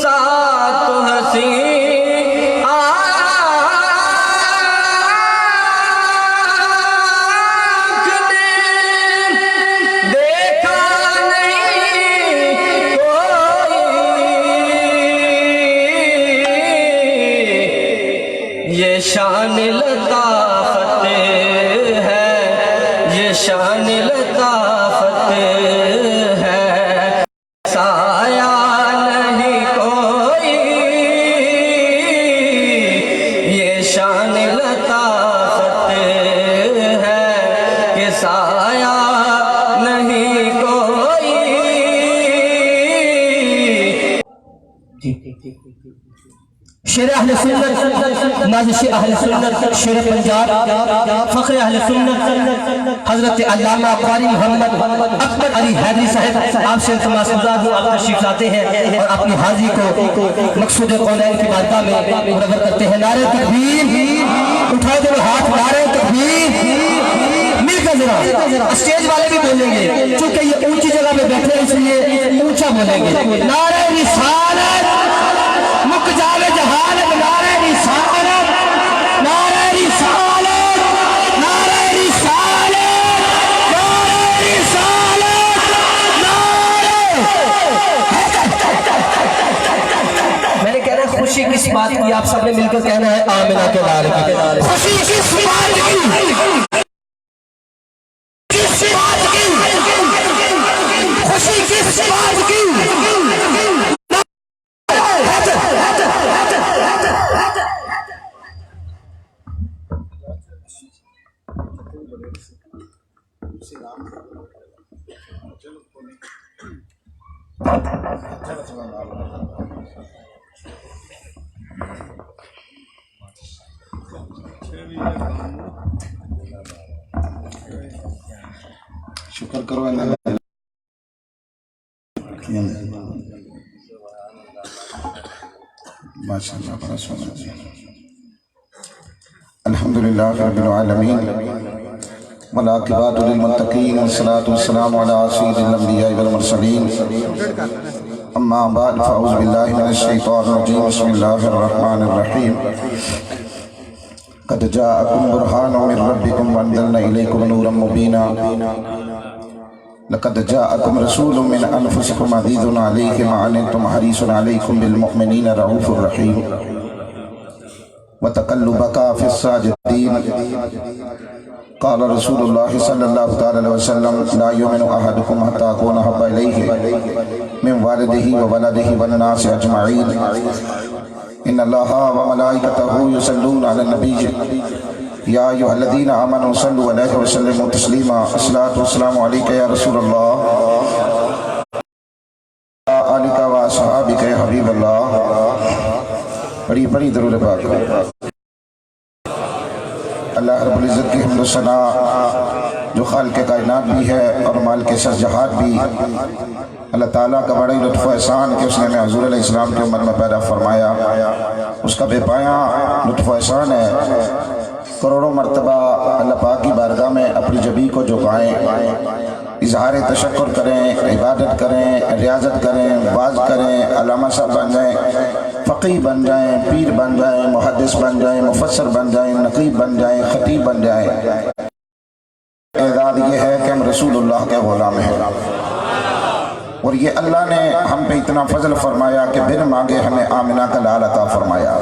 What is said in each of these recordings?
ساتھ تو ہنسی یہ شان لطافت ہے، یہ شان لطافت ہے، سایہ نہیں کوئی، یہ شان لطافت ہے کہ سایہ نہیں کوئی۔ شیر اہل سنت، نازش اہل سنت، شیر پنجاب، فخر اہل سنت حضرت علامہ قاری محمد اکبر علی حیدری صاحب آپ سے التماس گزار ہوں، آپ تشریف لاتے ہیں اور اپنی حاضری کو مقصود قولین کی بارگاہ میں منور کرتے ہیں۔ نعرہ تکبیر، اٹھائے دو ہاتھ، نعرہ تکبیر، مل کر ذرا اسٹیج والے بھی بولیں گے چونکہ یہ اونچی جگہ میں بیٹھے اس لیے اونچا بولیں گے۔ نعرہ رسالت، مک جاوے جہالت، نعرہ رسالت، نعرہ رسالت، نعرہ رسالت، نعرہ رسالت، میں نے کہنا ہے خوشی کس بات کی، آپ سب نے مل کر کہنا ہے آمنہ کے لال کی۔ خوشی کس بات کی، کس بات کی، خوشی کس بات کی، شکر کرو اللہ ماشاءاللہ بڑا سونا۔ الحمدللہ رب العالمین والعاقبۃ للمتقین والصلاۃ والسلام علی سید الانبیاء والمرسلین، اما بعد فاعوذ باللہ من الشیطان الرجیم، بسم اللہ الرحمن الرحیم۔ قد جاءکم برہان من ربکم وانزلنا الیکم نورا مبینا، لقد جاءکم رسول من انفسکم عزیز علیہ ما عنتم حریص علیکم بالمؤمنین رؤوف رحیم، وتقلبک فی الساجدین۔ قال رسول اللہ صلی اللہ علیہ وسلم لا یؤمن احدکم حتی اکون احب الیہ من والدہ وولدہ والناس اجمعین، ان اللہ وملائکتہ یصلون علی النبی یا ایھا الذین آمنوا صلوا علیہ وسلموا تسلیما، الصلاۃ والسلام علیک یا رسول اللہ آلک و اصحابک یا حبیب اللہ۔ بڑی بڑی درود پاک۔ اللہ رب العزت کی حمد و ثنا جو خالق کائنات بھی ہے اور مالک سرجہات بھی، اللہ تعالیٰ کا بڑا لطف و احسان کہ اس نے ہمیں حضور علیہ السلام کی امت میں پیدا فرمایا، اس کا بے پایاں لطف و احسان ہے۔ کروڑوں مرتبہ اللہ پاک کی بارگاہ میں اپنی جبی کو جھکائیں، اظہار تشکر کریں، عبادت کریں، ریاضت کریں، واعظ کریں، علامہ صاحب بن جائیں، فقیہ بن جائیں، پیر بن جائیں، محدث بن جائیں، مفسر بن جائیں، نقیب بن جائیں، خطیب بن جائیں۔ اعداد یہ ہے کہ ہم رسول اللہ کے غلام ہیں، اور یہ اللہ نے ہم پہ اتنا فضل فرمایا کہ بن مانگے ہمیں آمنہ کا لال عطا فرمایا،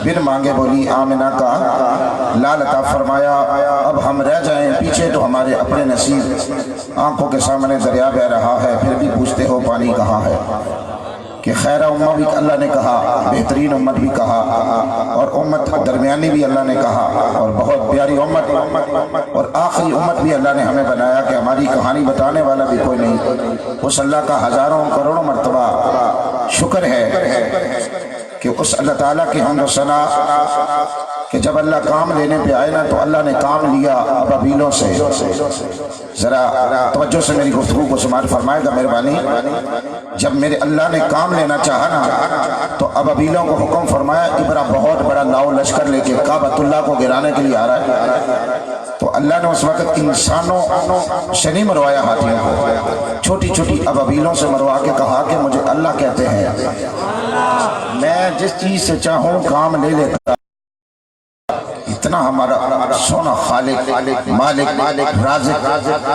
بن مانگے بولی آمنہ کا لال عطا فرمایا۔ اب ہم رہ جائیں پیچھے تو ہمارے اپنے نصیب، آنکھوں کے سامنے دریا بہہ رہا ہے پھر بھی پوچھتے ہو پانی کہاں ہے، کہ خیر امت بھی اللہ نے کہا، بہترین امت بھی کہا، اور امت درمیانی بھی اللہ نے کہا، اور بہت پیاری امت اور آخری امت بھی اللہ نے ہمیں بنایا کہ ہماری کہانی بتانے والا بھی کوئی نہیں۔ اس اللہ کا ہزاروں کروڑوں مرتبہ شکر ہے کہ اس اللہ تعالیٰ کی حمد و ثنا کہ جب اللہ کام لینے پہ آئے نا تو اللہ نے کام لیا ابابیلوں سے۔ ذرا توجہ سے میری گفتگو کو سماعت فرمائے گا مہربانی۔ جب میرے اللہ نے کام لینا چاہا نا تو ابابیلوں کو حکم فرمایا، ابرا بہت بڑا لاؤ لشکر لے کے کعبۃ اللہ کو گرانے کے لیے آ رہا ہے۔ تو اللہ نے اس وقت انسانوں سے نہیں مروایا ہاتھیوں کو، چھوٹی چھوٹی ابابیلوں سے مروا کے کہا کہ مجھے اللہ کہتے ہیں، میں جس چیز سے چاہوں کام لے لیتا۔ اتنا ہمارا سونا خالق مالک رازق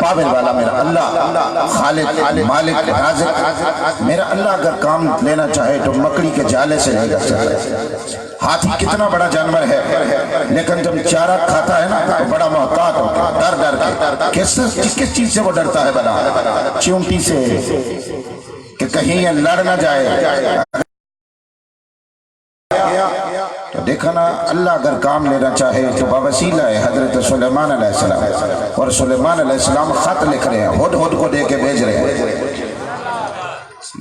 پاول والا میرا اللہ، خالق مالک رازق میرا اللہ اگر کام لینا چاہے تو مکڑی کے جالے سے لے کر چاہے۔ ہاتھی کتنا بڑا جانور ہے لیکن جب چارہ کھاتا ہے نا تو بڑا محتاط ہوتا ہے، ڈر کے کس چیز سے وہ ڈرتا ہے بنا؟ چیونٹی سے، کہ کہیں یہ لڑ نہ جائے۔ تو دیکھا نا، اللہ اگر کام لینا چاہے تو بوسیلہ ہے حضرت سلیمان علیہ السلام، اور سلیمان علیہ السلام خط لکھ رہے ہیں، ہدہد کو دے کے بھیج رہے ہیں۔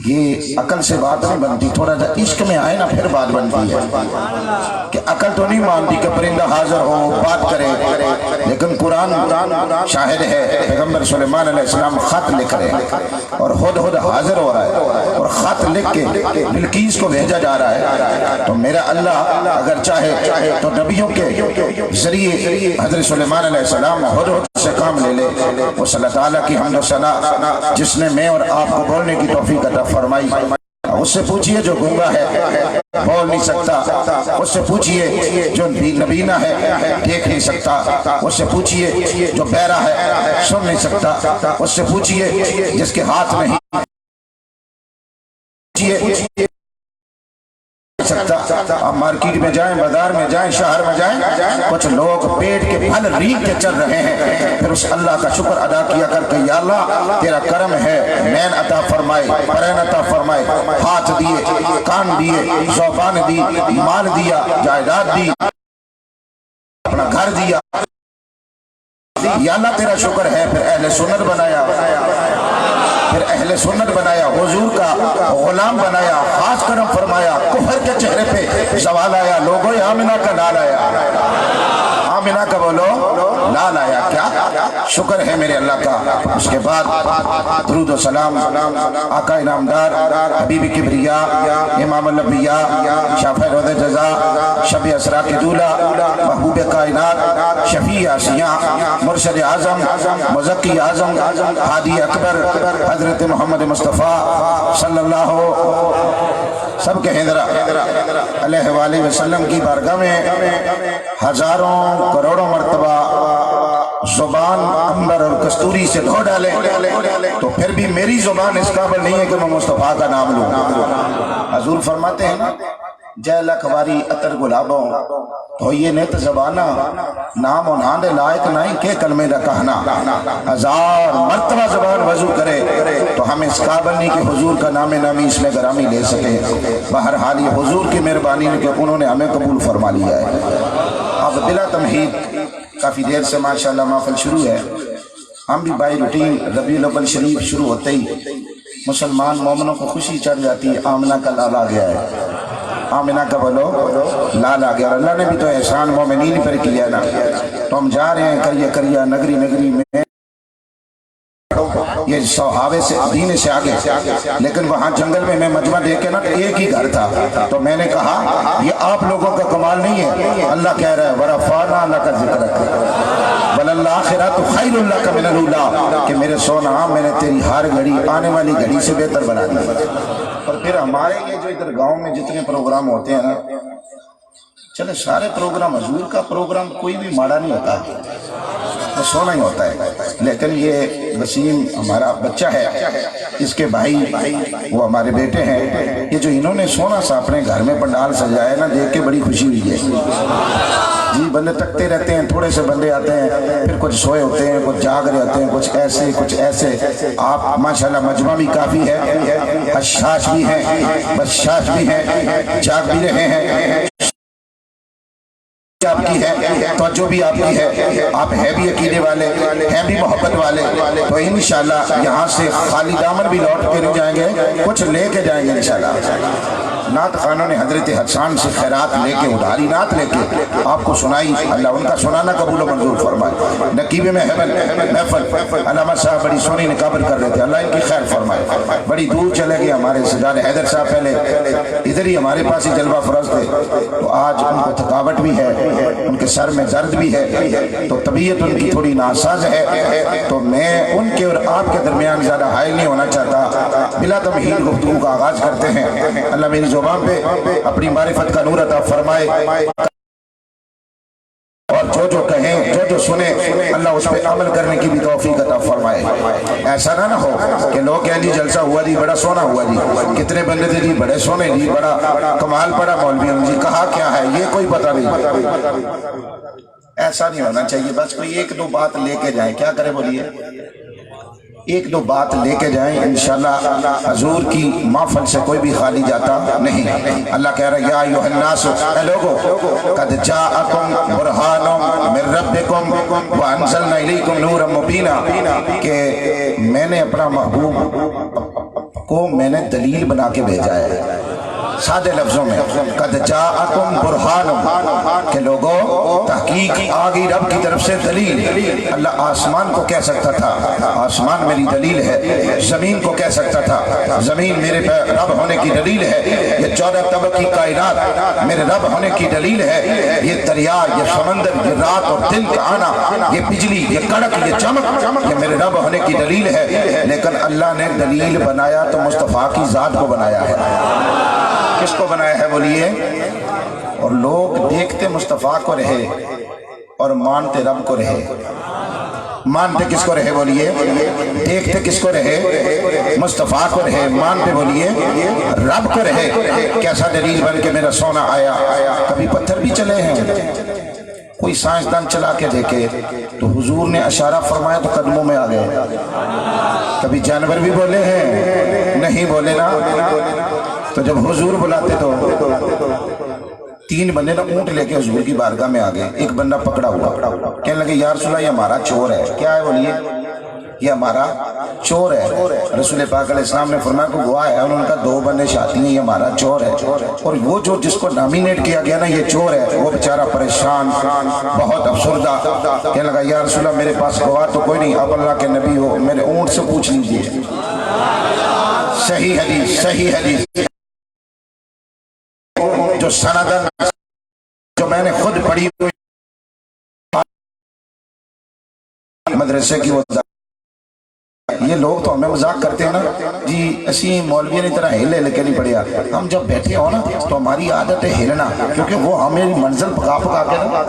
یہ عقل سے بات نہیں بنتی، تھوڑا سا عشق میں آئے نا پھر بات بنتی ہے، کہ عقل تو نہیں مانتی کہ پرندہ حاضر ہو بات کرے، لیکن قرآن شاہد ہے پیغمبر سلیمان علیہ السلام خط لکھ رہے ہیں اور ہدہد حاضر ہو رہا ہے اور خط لکھ کے بلقیس کو بھیجا جا رہا ہے۔ تو میرا اللہ اگر چاہے تو نبیوں کے ذریعے حضرت سلیمان علیہ السلام ہدہد سے کام لے لے۔ اس اللہ تعالیٰ کی حمد و ثنا جس نے میں اور آپ کو بولنے کی توفیق عطا فرمائی، اس سے پوچھئے جو گونگا ہے بول نہیں سکتا، اس سے پوچھئے جو نبینا ہے دیکھ نہیں سکتا، اس سے پوچھئے جو بہرا ہے سن نہیں سکتا، اس سے پوچھئے جس کے ہاتھ نہیں سکتا۔ آپ مارکیٹ میں جائیں، بازار میں جائیں، شہر میں جائیں، کچھ لوگ پیٹ کے پھل ریگ کے چل رہے ہیں، پھر اس اللہ کا شکر ادا کیا کر کہ یا اللہ تیرا کرم ہے، مین عطا فرمائے، پرین عطا فرمائے، ہاتھ دیے، کان دیے، زبان دی، مال دیا، جائیداد دی، اپنا گھر دیا، یا اللہ تیرا شکر ہے۔ پھر اہل سنت بنایا، پھر اہل سنت بنایا، حضور کا غلام بنایا، خاص کرم فرمایا، کفر کے چہرے پہ زوال آیا، لوگوں آمنہ کا لال آیا، آمنہ کا بولو لال آیا۔ کیا شکر ہے میرے اللہ کا۔ اس کے بعد درود و سلام آقا انعامدار حبیب کبریا امام الانبیاء شافع روض جزا شب اسرا کے دولہ محبوب کائنات شفیع آسیاں مرشد اعظم مزکی اعظم ہادی اکبر حضرت محمد مصطفیٰ صلی اللہ سب کے حضرہ علیہ وآلہ وسلم کی بارگاہ میں ہزاروں کروڑوں مرتبہ زبان عنبر اور کستوری سے دھو ڈالے تو پھر بھی میری زبان اس قابل نہیں ہے کہ میں مصطفیٰ کا نام لوں۔ حضور فرماتے ہیں نا، جے لکھواری عطر گلابوں تو یہ نیت زبانہ نام و ناند لائق نہیں کہ کلمے دا کہنا۔ ہزار مرتبہ زبان وضو کرے تو ہم اس قابل نہیں کہ حضور کا نام نامی اس میں گرامی لے سکے۔ بہرحال یہ حضور کی مہربانی ہے کہ انہوں نے ہمیں قبول فرما لیا ہے۔ اب بلا تمہید کافی دیر سے ماشاءاللہ محفل شروع ہے، ہم بھی بائی روٹین ربیع الاول شریف شروع ہوتے ہی مسلمان مومنوں کو خوشی چڑھ جاتی ہے، آمنہ کا لال آ گیا ہے، آمنہ کا بولو لال آ گیا۔ اور اللہ نے بھی تو احسان مومنین پر کیا نا، تو ہم جا رہے ہیں کریہ کریہ نگری نگری میں، یہ صحابے سے مدینے سے آگے، لیکن وہاں جنگل میں مجمع دیکھ کے نا ایک ہی گھر تھا، تو میں نے کہا یہ آپ لوگوں کا کمال نہیں ہے، اللہ کہہ رہا ہے وَرَفَعْنَا لَكَ ذِكْرَكَ وَلَلْآخِرَةُ خَيْرٌ لَكَ مِنَ الْأُولَىٰ، کہ میرے سونا میں نے تیری ہر گھڑی آنے والی گھڑی سے بہتر بنا دی۔ اور پھر ہمارے یہ جو ادھر گاؤں میں جتنے پروگرام ہوتے ہیں نا، چلے سارے پروگرام، حضور کا پروگرام کوئی بھی ماڑا نہیں ہوتا، وہ سونا ہی ہوتا ہے، لیکن یہ وسیم ہمارا بچہ ہے، اس کے بھائی وہ ہمارے بیٹے ہیں، یہ جو انہوں نے سونا سا اپنے گھر میں پنڈال سجایا نا، دیکھ کے بڑی خوشی ہوئی ہے۔ جی بندے تکتے رہتے ہیں، تھوڑے سے بندے آتے ہیں، پھر کچھ سوئے ہوتے ہیں، کچھ جاگ رہے ہوتے ہیں، کچھ ایسے۔ آپ ماشاءاللہ مجمع بھی کافی ہے، حشاش بھی ہیں، بشاش بھی ہیں، جاگ بھی رہے ہیں، آپ کی ہے توجہ بھی آپ کی ہے، آپ ہے بھی عقیدے والے، ہیں بھی محبت والے، تو انشاءاللہ یہاں سے خالی دامن بھی لوٹ کے نہیں جائیں گے، کچھ لے کے جائیں گے انشاءاللہ۔ نعت خانوں نے حضرت حسان سے خیرات لے کے ادھاری نعت لے کے آپ کو سنائی، اللہ ان کا سنانا قبول و منظور فرمائے۔ نقیب محفل علامہ صاحب بڑی سونی نقابت کر رہے تھے، اللہ ان کی خیر فرمائے۔ بڑی دور چلے گئے ہمارے سردار حیدر صاحب، پہلے ادھر ہی ہمارے پاس ہی جلوہ فروز تھے، تو آج ان کو تھکاوٹ بھی ہے، ان کے سر میں درد بھی ہے، تو طبیعت ان کی تھوڑی ناساز ہے، تو میں ان کے اور آپ کے درمیان زیادہ حائل نہیں ہونا چاہتا، بلا تمہید گفتگو کا آغاز کرتے ہیں۔ اللہ میری زبان پہ اپنی معرفت کا نور عطا فرمائے، اور جو کہیں جو سنیں اللہ اس پہ عمل کرنے کی بھی توفیق عطا فرمائے۔ ایسا نہ ہو کہ لوگ کہیں جی جلسہ ہوا جی بڑا سونا ہوا جی، کتنے بندے تھے جی بڑے سونے جی، بڑا کمال پڑا مولوی جی، کہا کیا ہے یہ کوئی پتہ نہیں۔ ایسا نہیں ہونا چاہیے، بس کوئی ایک دو بات لے کے جائیں، کیا کرے بولیے، ایک دو بات لے کے جائیں، انشاءاللہ حضور کی محفل سے کوئی بھی خالی جاتا نہیں۔ اللہ کہہ رہا ہے یا ایھا الناس، اے لوگو قد جاءکم برہان من ربکم وانزلنا الیکم نورا مبینا، کہ میں نے اپنا محبوب کو میں نے دلیل بنا کے بھیجا ہے، سادے لفظوں میں قد جاءکم برہان، کہ لوگوں تحقیق آ گئی رب کی طرف سے دلیل۔ اللہ آسمان کو کہہ سکتا تھا آسمان میری دلیل ہے، زمین کو کہہ سکتا تھا زمین میرے رب ہونے کی دلیل ہے، یہ 14 طبقی کائنات میرے رب ہونے کی دلیل ہے، یہ دریا، یہ سمندر، یہ رات اور دن کا آنا، یہ بجلی، یہ کڑک، یہ چمک، یہ میرے رب ہونے کی دلیل ہے۔ لیکن اللہ نے دلیل بنایا تو مصطفیٰ کی ذات کو بنایا ہے۔ کس کو بنایا ہے بولیے؟ اور لوگ دیکھتے مصطفیٰ کو رہے اور مانتے رب کو رہے۔ مانتے کس کو رہے بولیے؟ دیکھتے کس کو رہے؟ مصطفیٰ کو رہے، مانتے بولیے رب کو رہے۔ کیسا دلیل بن کے میرا سونا آیا؟ کبھی پتھر بھی چلے ہیں، کوئی سائنسدان چلا کے دیکھے تو حضور نے اشارہ فرمایا تو قدموں میں آ گئے۔ کبھی جانور بھی بولے ہیں؟ نہیں بولے نا۔ تو جب حضور بلاتے تو 3 بندے نا اونٹ لے کے حضور کی بارگاہ میں آ گئے، ایک بندہ پکڑا ہوا، کہنے لگے یا رسول اللہ یہ ہمارا چور ہے۔ کیا ہے بولیے؟ یہ ہمارا چور ہے۔ رسول پاک علیہ السلام نے فرمایا کہ گواہ ہے، انہوں نے کہا 2 بندے شاتی ہیں، یہ ہمارا چور ہے۔ اور وہ جو جس کو نامینیٹ کیا گیا نا یہ چور ہے، وہ بیچارہ پریشان، بہت افسردہ، کہنے لگا یا رسول اللہ میرے پاس گواہ تو کوئی نہیں، اب اللہ کے نبی ہو میرے اونٹ سے پوچھ لیجیے۔ صحیح حدیث، صحیح حدیث، جو سندن جو میں نے خود پڑھی مدرسے کی، وہ یہ لوگ تو ہمیں مذاق کرتے ہیں نا جی اسی مولوی نے طرح ہلے لے کے نہیں پڑھیا، ہم جب بیٹھے ہو نا تو ہماری عادت ہے ہلنا، کیونکہ وہ ہمیں منزل پکا پکا کے نا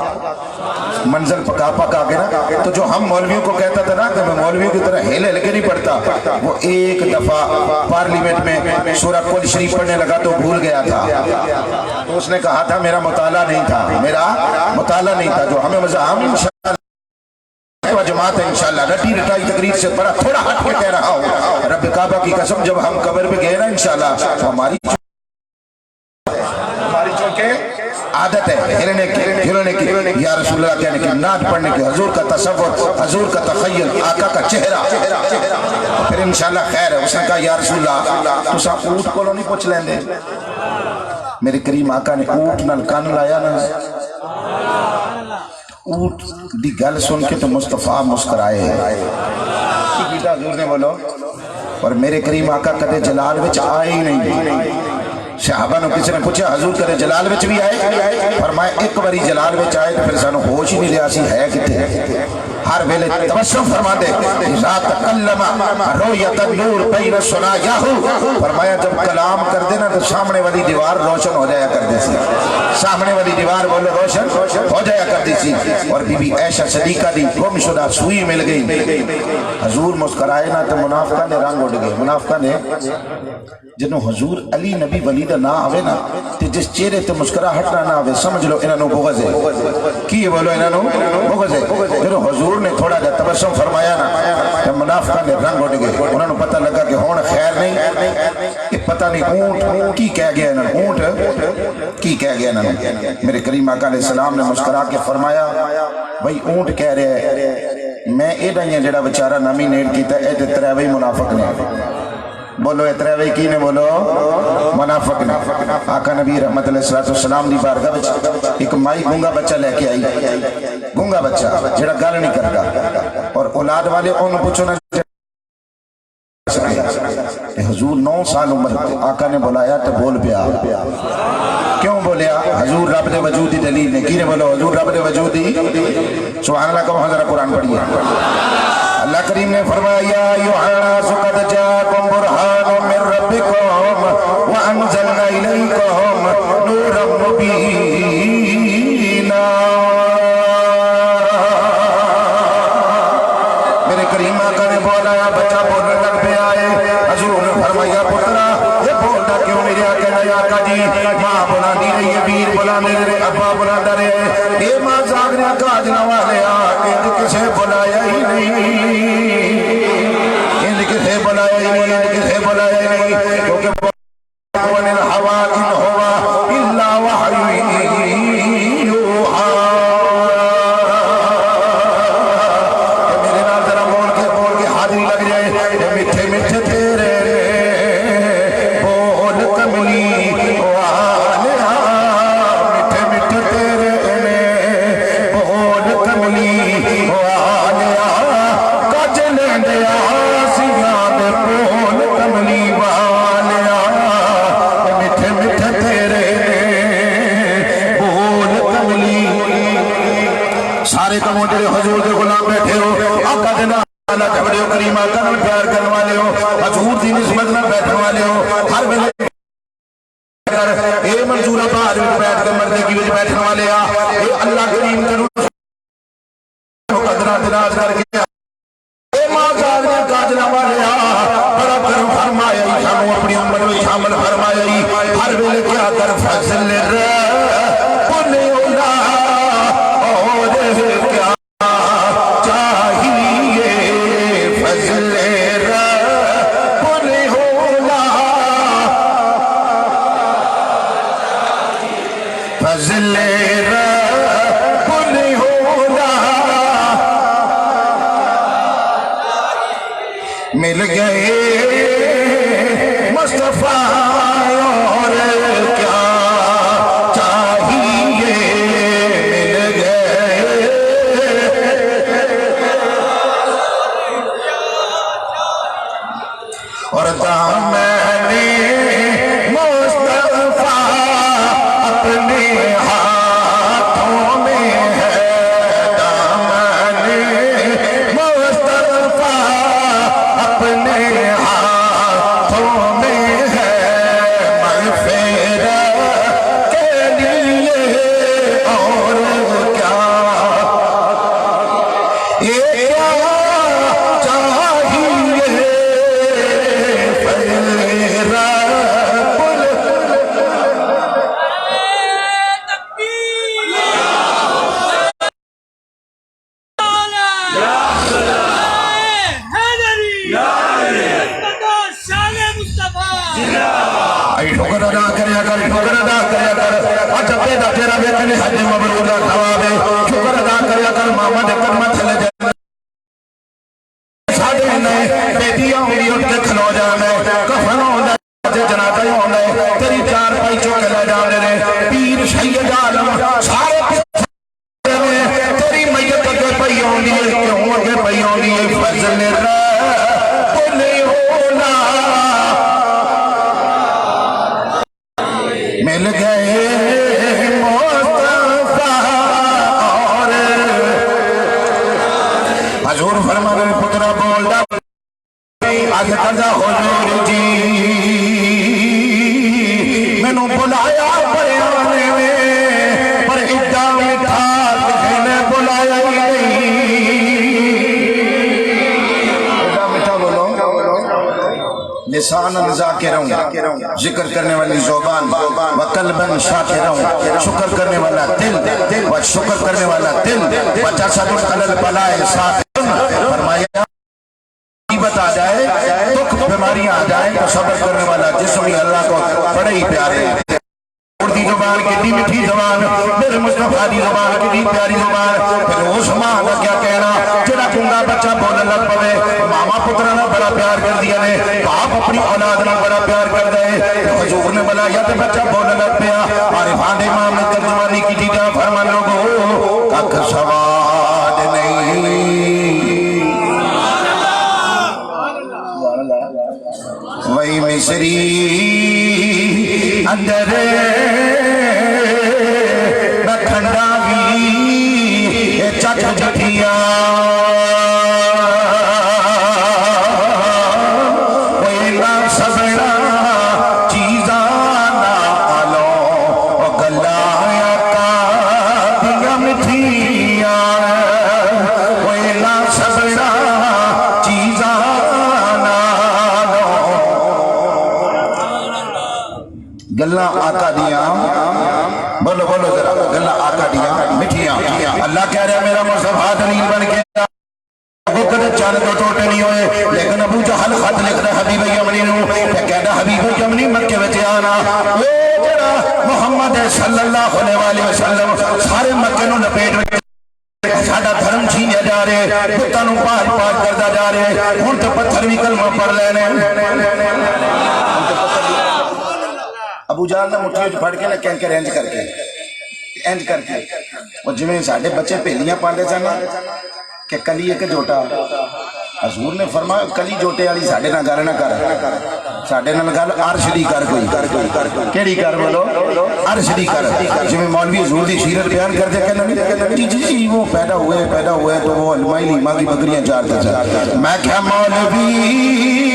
منزل پکا پکا کے نا، تو جو ہم مولویوں کو کہتا تھا نا کہ میں مولویوں کی طرح ہلے لے کے نہیں پڑھتا، وہ ایک دفعہ پارلیمنٹ میں سورہ کل شریف پڑھنے لگا تو بھول گیا تھا، تو اس نے کہا تھا میرا مطالعہ نہیں تھا، میرا مطالعہ نہیں تھا، جو ہمیں مزاحم جماعت ہے انشاءاللہ رٹی رٹائی تقریر سے بڑا تھوڑا ہٹ کے کہہ رہا ہوں، رب کعبہ کی قسم جب ہم قبر پہ گئے نا انشاءاللہ تو ہماری چونکہ عادت ہے ہلنے کی یا رسول اللہ کہنے کی، نعت پڑھنے کی، حضور کا تصور، حضور کا تخیل، آقا کا چہرہ، پھر انشاءاللہ خیر ہے۔ اس نے کہا یا رسول اللہ تو سا اونٹ کو نہیں پوچھ لیں دے، میرے کریم آقا نے اونٹ نال کان لایا نا، اونٹ دی گل سن کے تو مصطفیٰ مسکرائے ہیں، حضور نے بولو، اور میرے کریم آقا کدے جلال وچ آئے ہی نہیں۔ صحابہ نے کسی نے پوچھا حضور کدے جلال وچ بھی آئے؟ فرمایا ایک باری جلال وچ آئے تو پھر سانو ہوش ہی نہیں لیا سی ہے کتے، ہر ویلے تبسم فرما دے، اذا تکلم رؤیت النور بین ثنایاہ، فرمایا جب کلام کر دینا تو سامنے والی دیوار روشن ہو جایا کر دی سی، سامنے والی دیوار بولو روشن ہو جایا کر دی سی۔ اور بی بی عائشہ صدیقہ دی گم شدہ سوئی مل گئی، حضور مسکرائے نا تو منافقہ نے رنگ اڑ گئے، منافقہ نے جنہوں حضور علی نبی ولی دا نہ آوے نا تے جس چہرے تے مسکراہٹ نہ آوے سمجھ لو انہوں بغض ہے، کی بولو انہوں بغض ہے۔ جنہوں حضور نے تھوڑا جا تبسم فرمایا نا تو منافقہ نے رنگ اڑ گئے، انہوں نے پتہ لگا کہ ہون خیر نہیں، کہ پتہ نہیں اونٹ کی کہہ گیا انہوں، اونٹ کی کہہ گیا انہوں۔ میرے کریم آقا علیہ السلام نے مسکرا کے فرمایا بھئی اونٹ کہہ رہے ہیں، میں ایڈا ہی جڑا بچارہ نامینیٹ کیتا ہے تے تریوی منافق نے، بولو اترے کی نے بولو منافق نے آقا نبی رحمت علیہ السلام دی بارگاہ وچ ایک مائی گونگا بچہ لے کے آئی گونگا بچہ جڑا گل نہیں کرتا اور اولاد والے انہوں پوچھو نا حضور 9 سال عمر آقا نے بلایا تو بول پیا کیوں بولیا حضور رب دے وجود دی دلیل نے کی نے بولو حضور رب دے وجود دی سبحان اللہ کہو حضرت قرآن پڑھیے اللہ کریم نے فرمایا یا ایھا الناس قد جاءکم برہان من ربکم وانزلنا الیکم نورا مبینا میرے کریم آقا نے بولایا بچہ بولنے لگ پہ آئے حضور نے فرمایا پترا یہ بولتا کیوں میرے آقا نے آقا جی ماں بلا دی رہی ہے ویر بلا دے رہے ابا بلا دے رہے یہ ماں زاگریا کاجنا والے آگے کسے بلایا ہی نہیں ان کسے بلایا ہی نہیں ان کسے بلایا ہی نہیں کیونکہ وَنِ الْحَوَا إِنْ هُوَ إِلَّا وَحْيٌ يُوحَىٰ میرے نال ذرا بول کے حاضری لگ جائے میٹھے میٹھے تیرے بول کملی والیا میٹھے میٹھے تیرے بول کملی والیا کج لیندیا سیاں دے بول کملی والیا میٹھے میٹھے تیرے بول کملی سارے کموں تیرے حضور دے غلام بیٹھے ہو آقا دے نام اللہ جھوڑے ہو کریم آقا نال پیار کرنے والے ہو حضور دی نسبت نال بیٹھنے والے ہو ہر ویلے اے منظورہ بہار وچ بیٹھ کے مردے کی وچ بیٹھنے والے آ اے اللہ کریم تینوں قدرہ دراز کر کے اے ماں زاگریا کاجنا والے آ بڑا کرم فرمایا ہی سانوں اپنی امت وچ شامل فرمایا ہی ہر ویلے کیا کر فضل رب نے اولا اور کیا چاہیے فضل رب نے اولا فضل رب نے اولا مل گئے مصطفیٰ اور کیا چاہیے مل گئے اور دامن مصطفیٰ اپنے ہاتھوں میں ہے دامن مصطفیٰ اپنے ہاتھوں میں ہے مغفرت کے لیے اور کیا یہ کیا چاہیے فضل رب شکر ادا کریا کر شکر ادا کریا کر جب دا تیرا ویکھنے حج مبرور دا ثواب ہے شکر ادا کریا کر ماما دے قدماں تھلے جانا ساڈے نے بیٹیاں میری اٹھ کے کھلو جانا کفن ہوندا جنازہ ہوندا تیری چار پائی چوک لے جاندے نے پیر سید عالم سارے تیری میت اگے پئی ہوندی ہے کیوں اگے پئی ہوندی ہے فضل رب نے اولا مل گئے مصطفیٰ اور حضور فرمانے میں پترا بولتا آج قضا حضور جی میں نے بلایا پریانے میں پر ادھا مٹھا کسی نے بلایا ہی نہیں مٹھا بولو لسان ذاکروں ذکر کرنے والی زبان وقلباً شاکروں شکر کرنے والا دل و شکر کرنے والا دل و جسد علی البلاء صابر فرمایا مصیبت آ جائے دکھ بیماریاں آ جائیں تو صبر کرنے والا جسم ہی اللہ کو بڑے ہی پیارے اردی زبان کتنی میٹھی زبان میرے مصطفیٰ دی زبان کتنی پیاری زبان پھر اس ماں کا کیا کہنا جڑا گونگا بچہ بولن لگ پوے ماما پترا نہ بڑا پیار کر دیا نے باپ اپنی اولاد نہ بڑا پیار کر دے حضور نے بلایا تے بچہ بولن لگ پیا عارفان امام نے ترجمانی کی تھی جا فرمان لوگو ککھ سواد نہیں وہی مصری اندر بکھنڈا بھی چچ جٹھیا وہی نہ سبڑا چیزاں نہ آلو گلا کا دیا مٹھیا وہی نہ سبڑا چیزاں گلہ آقا دیا بولو بولو ذرا گلہ آقا دیا مٹھیاں اللہ کہہ رہا ہے میرا مصطفیٰ دلیل بن کے وقت چاند تو ٹوٹے نہیں ہوئے لیکن ابو جہل خط لکھ رہا حبیب یمنی نو کہنا حبیب یمنی مکے وچ آنا وہ جڑا محمد صلی اللہ علیہ وسلم سارے مکے نو لپیٹ وچ ساڈا دھرم چھینیا جا رہے بتاں نو پار پار کردا جا رہے ہن تے پتھر بھی کلمہ پڑھ لینے ابو جہل نے مٹھی وچ پھڑ کے نہ کہن کے انج کر کے وہ جویں ساڈے بچے پہلیاں پاندے سن کہ کلی ایک جوٹا حضور نے فرمایا کلی جوٹے والی ساڈے نال گل نہ کر ساڈے نال گل عرش دی کر کوئی کیڑی کر بولو عرش دی کر جویں مولوی حضور دی سیرت بیان کرتے کہنا جی وہ پیدا ہوئے تو وہ علماء لیما کی بکریاں چارتا تھا میں کہا مولوی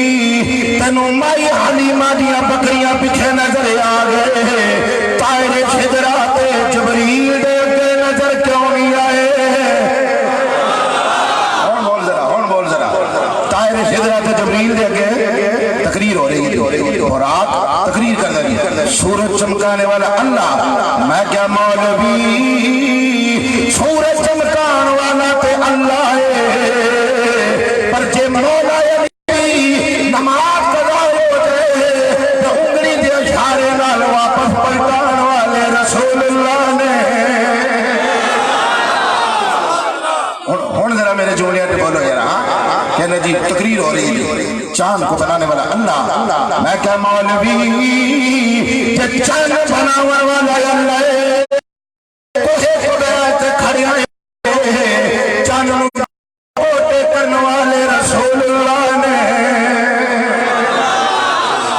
تینوں مائی حلیمہ دیا بکریاں پیچھے نظر آ گئے طائر شجرات جبریل دے کے نظر کیوں نہیں آئے ہون بول ذرا طائر شجرات جبریل دے کے تقریر ہو رہی ہے اور آپ تقریر کرنا ہے سورج چمکانے والا اللہ میں کیا مولوی سورج چمکان والا تے اللہ ہے پر جے مولا نماز قضا ہو جائے تو انگلی دے اشارے نال واپس پلٹان والے رسول اللہ نے ہن ذرا میرے جوڑیاں تے بولو یار کہنا جی تقریر ہو رہی ہے چاند کو بنانے والا اللہ میں کیا مولوی کہ چاند بنانے والا اللہ ہے کوسے خدا تے کھڑے ہیں چاند نو کوٹے کرنے والے رسول اللہ نے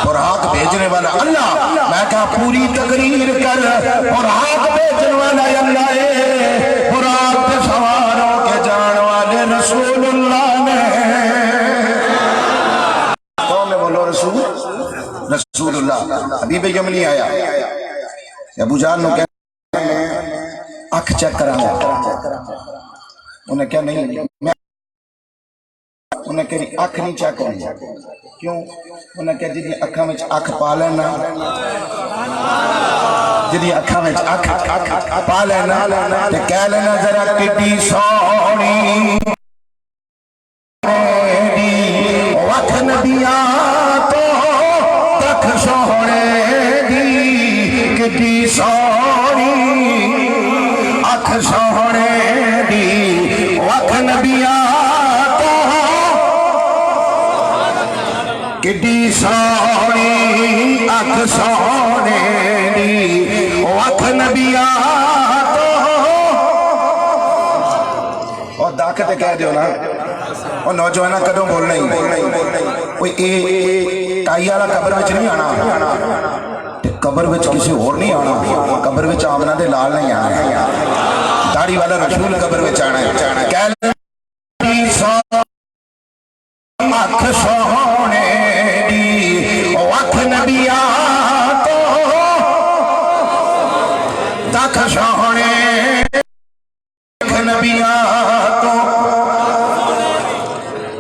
براق بھیجنے والا اللہ میں کہا پوری تقریر کر براق بھیجنے والا اللہ ہے براق پہ سواروں کے جان والے رسول اللہ نے کون نے بولو رسول اللہ حبیب یمنی آیا ابو جہل نو کہنے اکھ چیک کرانا انہیں کیا نہیں انہیں کہی اکھ نہیں چیک کرنی کیوں انہیں کہا جی اکھاں وچ اکھ پا لینا جی اکھاں وچ اکھ پا لینا تے کہہ لینا ذرا کڈی سونی وکھ نبیاں تو تک سونے دی کڈی سونی اکھ سونے دی وکھ نبیاں کڈی سونی اکھ سونے دی وکھ نبیاں تو اور داکت کہہ دیو نا اور نوجوانہ کدوں بولنا ہی کوئی ٹائی والا قبر وچ نہیں آنا قبر وچ کسی اور نہیں آنا قبر وچ آمنہ دے لال نہیں آنا داڑھی والا رسول قبر وچ آنا ہے کہہ لیں اکھ سونے دی وکھ نبیاں تو تک سونے وکھ نبیاں تو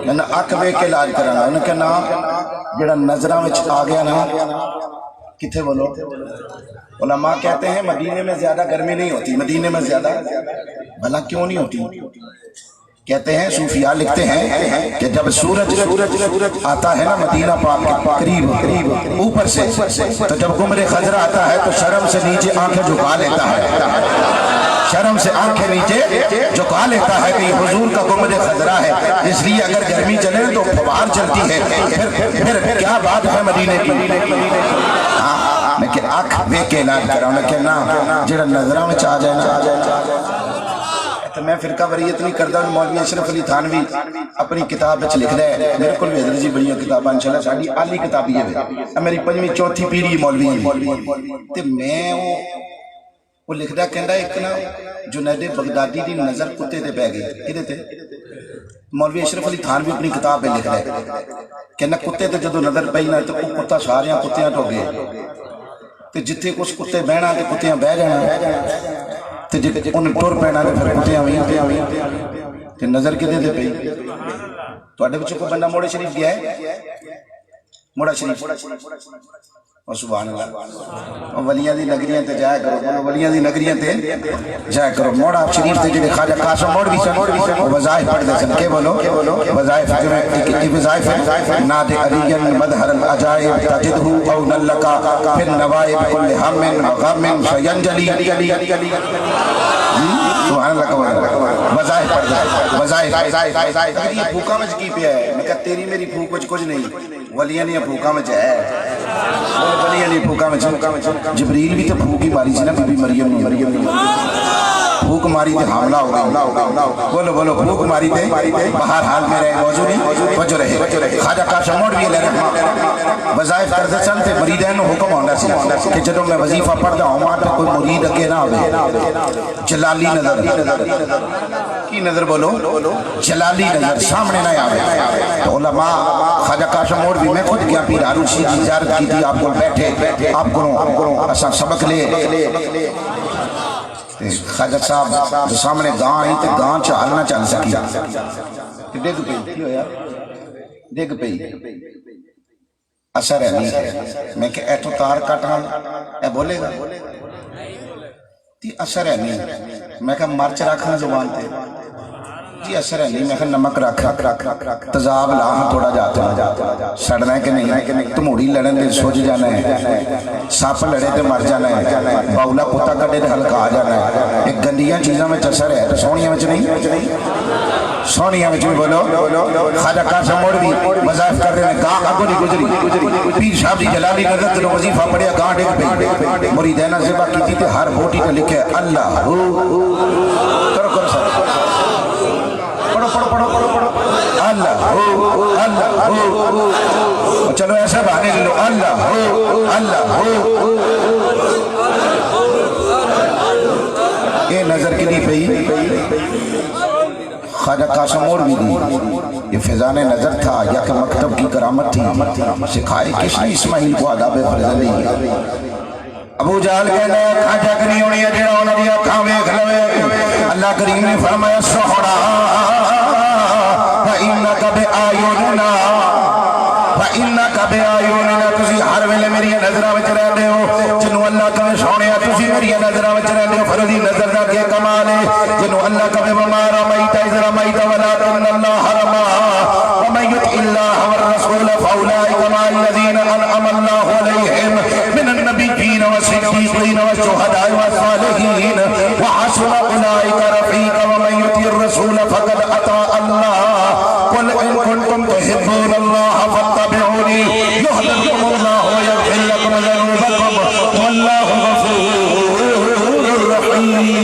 کہنا اکھ ویکھ کے علاج کرانا انہیں کہنا جڑا نظراں وچ آ گیا نا کتھے بولو علماء کہتے ہیں مدینے میں زیادہ گرمی نہیں ہوتی مدینے میں زیادہ بھلا کیوں نہیں ہوتی کہتے ہیں صوفیاء لکھتے ہیں کہ جب سورج آتا ہے نا مدینہ پاک کے قریب اوپر سے تو جب گمر خضرہ آتا ہے تو شرم سے نیچے آنکھیں جھکا لیتا ہے شرم سے آنکھیں نیچے جھکا لیتا ہے کہ یہ حضور کا گنبد خضرا ہے، اس لیے اگر گرمی چلے تو فوار چلتی ہے، پھر کیا بات ہے مدینے کی۔ لیکن آنکھ وے کے اعلان کر رہا ہوں، لیکن نا جڑا نظرہ میں چاہ جائے نا، تو میں فرقہ وریت نہیں کرتا ہوں۔ مولوی اشرف علی تھانوی اپنی کتاب وچ لکھ ہے، میرے کو بھی حضرت جی بڑی کتاباں انشاءاللہ ساڈی عالی کتاب ہی ہے، میری پنجویں چوتھی پیڑھی مولوی تے میں وہ لکھدا کہندا ایک نا جنید بغدادی دی نظر کتے تے پے گئی، کدے تے؟ مولوی اشرف علی تھانوی اپنی کتاب میں لکھدا ہے کہنا کتے تے جدوں نظر پئی نا تو وہ کتا سارے کتیاں تو گئے تے جتھے کچھ کتے بہنا تے کتیاں بہ جانا تے جے انہیں ٹر پینا تے پھر کتیاں وہیں تے نظر کدے تے پئی؟ تواڈے وچوں کوئی بندہ موڑے شریف گیا ہے؟ موڑا شریف اور سبحان اللہ ولیاں دی نگریاں تے جایا کرو، ولیاں دی نگریاں تے جایا کرو۔ موڑا شریف تے جڑے خواجہ قاسم موڑوی سن وظائف پڑھدے سن، کہ بولو وظائف وظائف ناد علی مظہر العجائب تجدہ او نلکا پھر نوائب کل ہم غم سینجلی، سبحان اللہ کا وظائف پڑھدے وظائف۔ یہ بھوکا مچ کی پیا ہے؟ میں کہا تیری میری بھوک وچ کچھ نہیں، ولیاں دی بھوکا مچ ہے، ولیاں دی بھوکا مچ۔ جبریل بھی تو بھوک ہی ماری سی نا بی بی مریم نے، بھوک ماری تے حاملہ ہو گئی، بولو بولو بھوک ماری تے بہرحال میرے موضوع نہیں وجہ رہے۔ خواجہ قاسم موڑوی علیہ رحمہ وظائف کرتے سن تے مریدین نو حکم ہوندا سی کہ جدوں میں وظیفہ پڑھدا ہوں تے کوئی مرید اگے نہ ہوے، جلالی نظر کی نظر بولو جلالی نظر سامنے نہ آوے۔ تو علماء خواجہ قاسم موڑوی میں خود گیا پیر ہارون رشید کی زیارت کی تھی، آپ کو بیٹھے آپ کو اساں سبق لے خواجہ صاحب جو سامنے گاں آئی تے گاں چال نہ چل سکی، ڈگ پئی، کی ہویا ڈگ پئی، اثر ہے نہیں۔ میں کہ ایتھوں تار کٹاں اے بولے گا تی اثر ہے نہیں۔ میں کہ مرچ رکھنا زبان تے جی اثر ہے نہیں۔ میں کہ نمک رکھ تذاب لاہم تھوڑا جاتا سڑنا ہے کہ نہیں، تموڑی لڑن دے سوچ جانا ہے، ساپ لڑے تے مر جانا ہے، باولا کتا کٹے تے ہلکا آ جانا ہے۔ ایک گندیاں چیزاں میں اثر ہے تو سونیاں میں نہیں، سونیاں میں بھی بولو۔ خواجہ قاسم موڑوی وظائف کر رہے ہیں، گاں آگو نہیں گزری، پیر صاحب دی جلالی نظر تے وظیفہ پڑھیا، گاں ڈگ پئی، مریدینہ ذبح کی تھی تے ہر بوٹی تے لکھے اللہ کرو سر اللہ ہو اللہ ہو، چلو ایسا بہانے لے لو اللہ ہو اللہ ہو۔ یہ نظر کی نہیں پئی خواجہ قاسم موڑوی دی، یہ فیضان نظر تھا یا کہ مکتب کی کرامت تھی، سکھائے کس نے اسماعیل کو آداب فرزلی۔ ابو جہل کہنے خواجہ کنی ہونی ہے جڑا ہونا دیا کھاں ویکھ لوے، اللہ کریم نے فرمایا سوڑا فَإِنَّكَ بِآيُونِنَا فَإِنَّكَ بِآيُونِنَا، تسی ہر ویلے میری نظرہ وچ رہتے ہو، جنہوں اللہ کبھی سونیا تسی میری نظرہ وچ رہتے ہو، فرضی نظر دا کیا کمال ہے، جنہوں اللہ کبھی وَمَا رَمَيْتَ إِذْ رَمَيْتَ وَلَكِنَّ اللَّهَ رَمَىٰ وَمَن يُطِعِ اللَّهَ وَالرَّسُولَ فَأُولَٰئِكَ مَعَ الَّذِينَ أَنْعَمَ اللَّهُ عَلَيْهِم مِّنَ النَّبِيِّينَ وَالصِّدِّيقِينَ وَالشُّهَدَاءِ وَالصَّالِحِينَ وَحَسُنَ أُولَٰئِكَ رَفِيقًا وَمَن يُطِعِ الرَّسُولَ فَقَدْ أَطَاعَ اللَّهَ قُلْ إِن كُنتُمْ تُحِبُّونَ اللَّهَ فَاتَّبِعُونِي يُحْبِبْكُمُ اللَّهُ وَيَغْفِرْ لَكُمْ ذُنُوبَكُمْ وَاللَّهُ غَفُورٌ رَحِيمٌ۔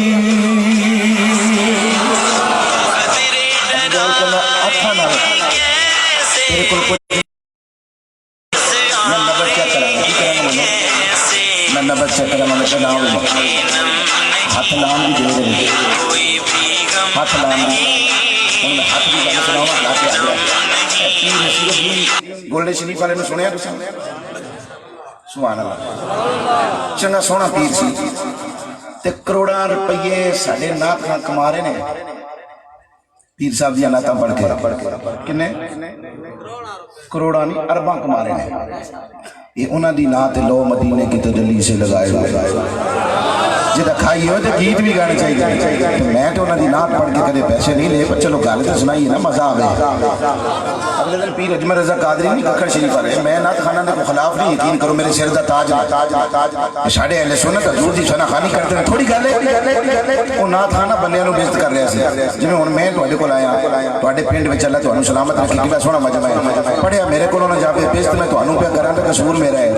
ہاتھ لام بھی دے رہے ہاتھ لام ہاتھ بھی گانا سناؤ گولڈے شریف والے میں سنیا تو سبحان اللہ چنگا سونا پیر سی تے کروڑاں روپیے ساڑھے نات خان کما رہے نے پیر صاحب دیا ناتاں پڑھ کے کنے کروڑاں نہیں ارباں کما رہے ہیں۔ یہ انہاں دی نات لو مدینے کی تجلی سے لگائے ہوئے جہاں کھائی ہو تو گیت بھی گانے چاہیے. میں تو انہوں کی نعت پڑھ کے کدے پیسے نہیں لے پر چلو گل تو سنائیے نا مزہ آئے. اگلے دن پیر اجمل رضا قادری نہیں ککڑ شریف والے میں نعت خانہ کے خلاف نہیں یقین کرو میرے سر دا تاج ساڑھے اہل سنت حضور دی شانہ خانی کرتے ہیں تھوڑی گل ہے. وہ نعت خانہ بندیاں نو بےعزت کر رہا سی جی ہن میں تواڈے کول آیا تواڈے پنڈ وچ اللہ تانوں سلامت رکھے کیڑا سوہنا مجمع ہے پڑھیا میرے کولوں نہ جاوے بےعزت میں تانوں پہ کراں تے قصور میرا ہے.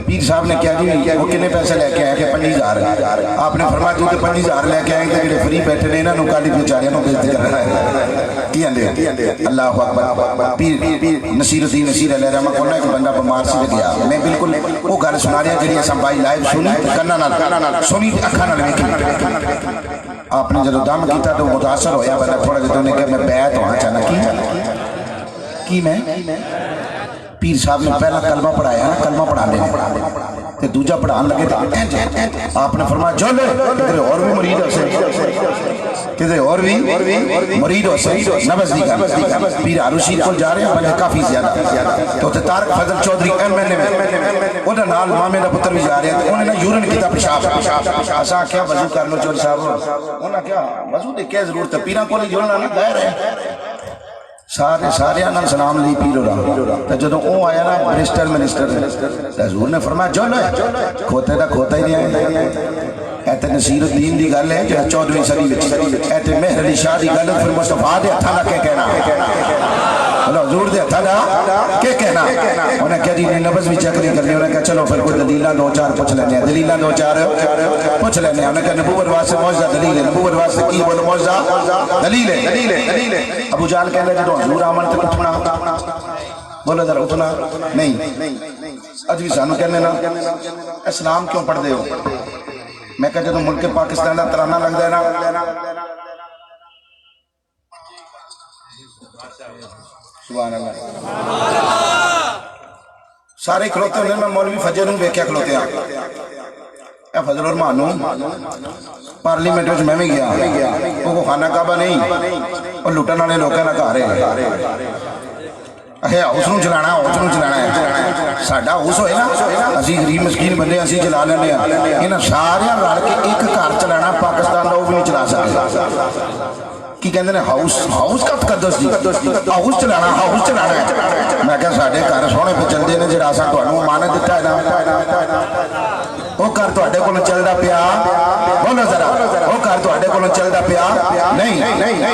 پیر صاحب نے کیا جی وہ کنے پیسے لے کے آئے کہ 5000 آپ نے فرمایا تو 5000 لے کے آئے کہ جڑے فری بیٹھے نے انہاں نوں کالی بیچاریاں نوں بےعزت کر رہا ہے. کی آندے اللہ اکبر. پیر نصیر الدین نصیر علیہ رحمہ کو ایک بندہ بیمار سی گیا میں بالکل وہ گل سنا رہا جڑی اساں بائی لائیو سنی کنا نال سنی اکھاں نال ویکھی. آپ نے جدوں دم کیتا تو متاثر ہویا بندہ تھوڑا جدوں نے کہ میں بیعت ہونا چاہنا کی میں پیر صاحب نے پہلا کلمہ پڑھایا نا کلمہ پڑھانے تے دوجا پڑھان لگے تو آپ نے فرمایا جو لے کدھر اور بھی مرید ہو سے کدھر اور بھی مرید ہو سے نبض دی کر پیر عروسی کو جا رہے ہیں بلکہ کافی زیادہ تو تے طارق فضل چودھری ایم این اے میں انہاں نال مامے دا پتر بھی جا رہے ہیں انہوں نے یورن کیتا پیشاب اساں کیا وضو کر لو چودھری صاحب انہاں کیا وضو دی کیا ضرورت ہے پیراں کو نہیں جوڑنا نہیں دایر ہے سارے نال سلام لی پیر ہو تو جدوں او آیا نا منسٹر حضور نے فرمایا جو لے کھوتے دا کھوتا ہی نہیں ہے. ایتے نصیر الدین دی گل ہے جو 14ویں صدی وچ ایتے مہر علی شاہ دی گل پھر مصطفیٰ دے ہتھاں دا کہنا حضور دے ہتھاں دا کہنا انہیں کہا جی نبض بھی چیک نہیں کرنی انہیں کہا چلو پھر کوئی دلیلاں دو چار پوچھ لینے ہیں دلیلاں دو چار پوچھ لینے ہیں انہیں کہا نبوت واسطے معجزہ دلیل ہے نبوت واسطے کی بولو معجزہ دلیل ہے. ابو جہل کہندا جدوں حضور آمن تے اٹھنا بولو ذرا اٹھنا نہیں اج بھی سانو کہنے نا اسلام کیوں پڑھ دے ہو. میں کہا جدوں ملک پاکستان دا ترانہ لگدا ہے نا سبحان اللہ سارے کھلوتے ہونے میں مولوی فجر نوں ویکھیا کھلوتے ہیں اے فضل الرحمان نوں پارلیمنٹ وچ میں بھی گیا وہ خانہ کعبہ نہیں اور لٹن والے لوکاں دا گھر ہے ہاؤس نوں چلانا ہے ساڈا ہاؤس ہوئے نا اسی غریب مسکین بندے اسی چلا لینے ہیں انہاں سارے رل کے ایک گھر چلانا پاکستان دا وہ بھی نہیں چلا سکتے. کی کہندے نے ہاؤس کا تقدس جی ہاؤس چلانا ہے. میں کہا ساڈے گھر سونے پہ چلدے نے جڑا اساں تانوں امانت دتا ہے نا وہ گھر تواڈے کول چلدا پیا بولو ذرا وہ گھر تواڈے کول چلدا پیا نہیں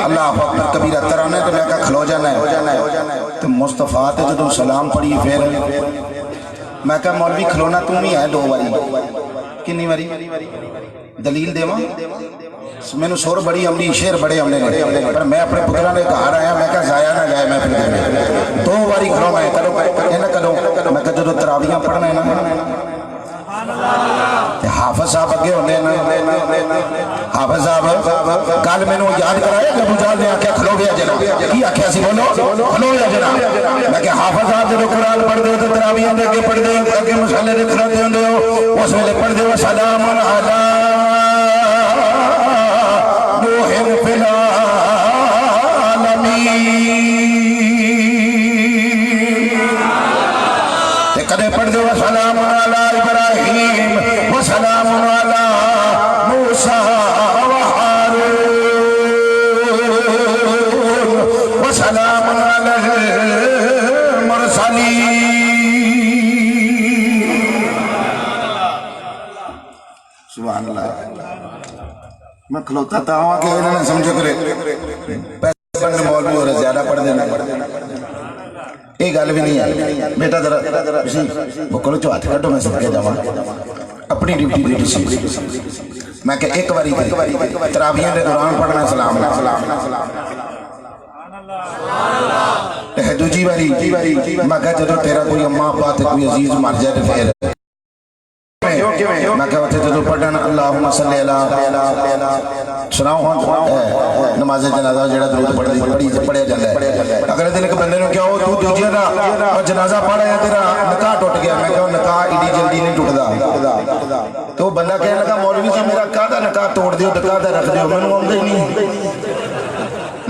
اللہ اکبر کبیرہ ترانے تے میں کہا کھلو جانا ہے تے مصطفیٰ تے جدوں سلام پڑھی پھر میں کہا مولوی کھلونا تم ہی ہے 2 باری کنی باری دلیل دیواں میں نے سور بڑی عملی شیر بڑے عملے نے پر میں اپنے پتروں نے گھر آیا میں کہا ضائع نہ جائے میں پھر 2 باری کھلو میں کرو میں کہا جدوں تراویحاں پڑھنا ہے نا حافظ صاحب اگے ہونے حافظ صاحب کل میں نے یاد کرایا کہ ابو جہل نے آکھیا کھلو گیا جنا کی آکھیا سی بولو کھلو گیا جنا میں کہ حافظ صاحب جب قرآن پڑھ دے تو تراویحاں دے اگے پڑھ دے اگے مصالے دے کھڑے ہوندے ہو اس ویلے پڑھ دے سلام علی نوح فی کدے پڑھ دو سلام علی ابراہیم و سلام علی موسیٰ و ہارون و سلام علی المرسلین. سبحان اللہ. میں کھلوتا تھا ہوں کہ انہوں نے سمجھو کرے پیسے بڑھنے مولوی ہو رہے زیادہ پڑھ دینا ایک گل بھی نہیں ہے بیٹا ذرا بکلو چو ہاتھ کٹو میں سب کے جاواں اپنی ڈیوٹی سی میں کہ ایک باری تراویحاں دے دوران پڑھنا سلام دوجی باری میں کہ جدوں تیرا کوئی اماں ابا تے کوئی عزیز مر جائے تے پھر میں کہا وقت جدو پڑھنا اللہم صلی اللہ سناؤ نماز جنازہ جڑا درود پڑھیا جاتا ہے اگلے دن ایک بندے نے کہا تو دوجے دا جنازہ پڑھا ہے تیرا نکاح ٹوٹ گیا میں کہا نکاح ایڈی جلدی نہیں ٹوٹدا تو بندہ کہنے لگا مولوی صاحب میرا کہدا نکاح توڑ دیو تے کہدا رکھ دیو مینوں آوندا ہی نہیں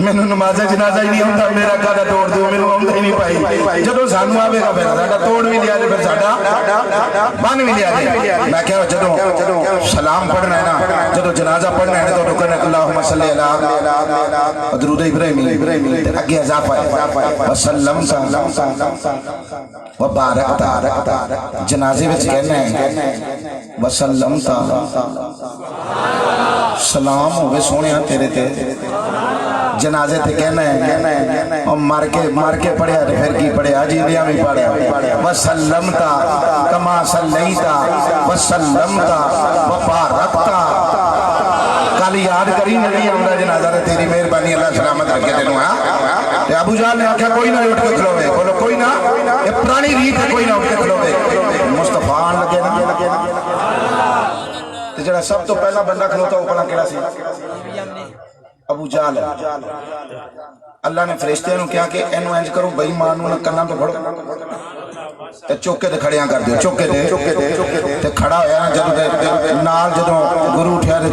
مینوں نماز جنازہ ہی نہیں آوندا میرا کہدا توڑ دیو مینوں آوندا ہی نہیں پائی جدوں سانوں آوے گا پھر ساڈا توڑ بھی لیا تے پھر ساڈا بن بھی لیا میں کہا جدوں سلام جنازہ پڑھنا ہے تو رکن اللہم صلی اللہ درود ابراہیمی اگے اضافہ ہے وسلمتا وبارکتا جنازے وچ کہنا ہے وسلمتا سلام ہوئے سونے تیرے تے جنازے تے کہنا ہے اور مار کے پڑھیا پھر کی پڑھیا جیندیاں بھی پڑھیا وسلمتا کما صلیتا وسلمتا وبارکتا کل یاد کری نہیں آؤں جنازہ تیری مہربانی اللہ سلامت رکھے تینوں ہاں ابو جہل نے آکھیا کوئی نہ اٹھ کے کھلوے بولو کوئی نہ یہ پرانی ریت ہے کوئی نہ اٹھ کے کھلوے مصطفیٰ آن لگے نا تے جڑا سب تو پہلا بندہ کھلوتا وہ پڑھا کیڑا سی ابو جہل اللہ نے فرشتے نے کہا کہ اینو انج کرو بے ایمان نوں کنا تو پھڑو تے چوکے تے کھڑیاں کر دیو چوکے تے کھڑا ہویا نا جدوں نال جدوں گرو اٹھیا تے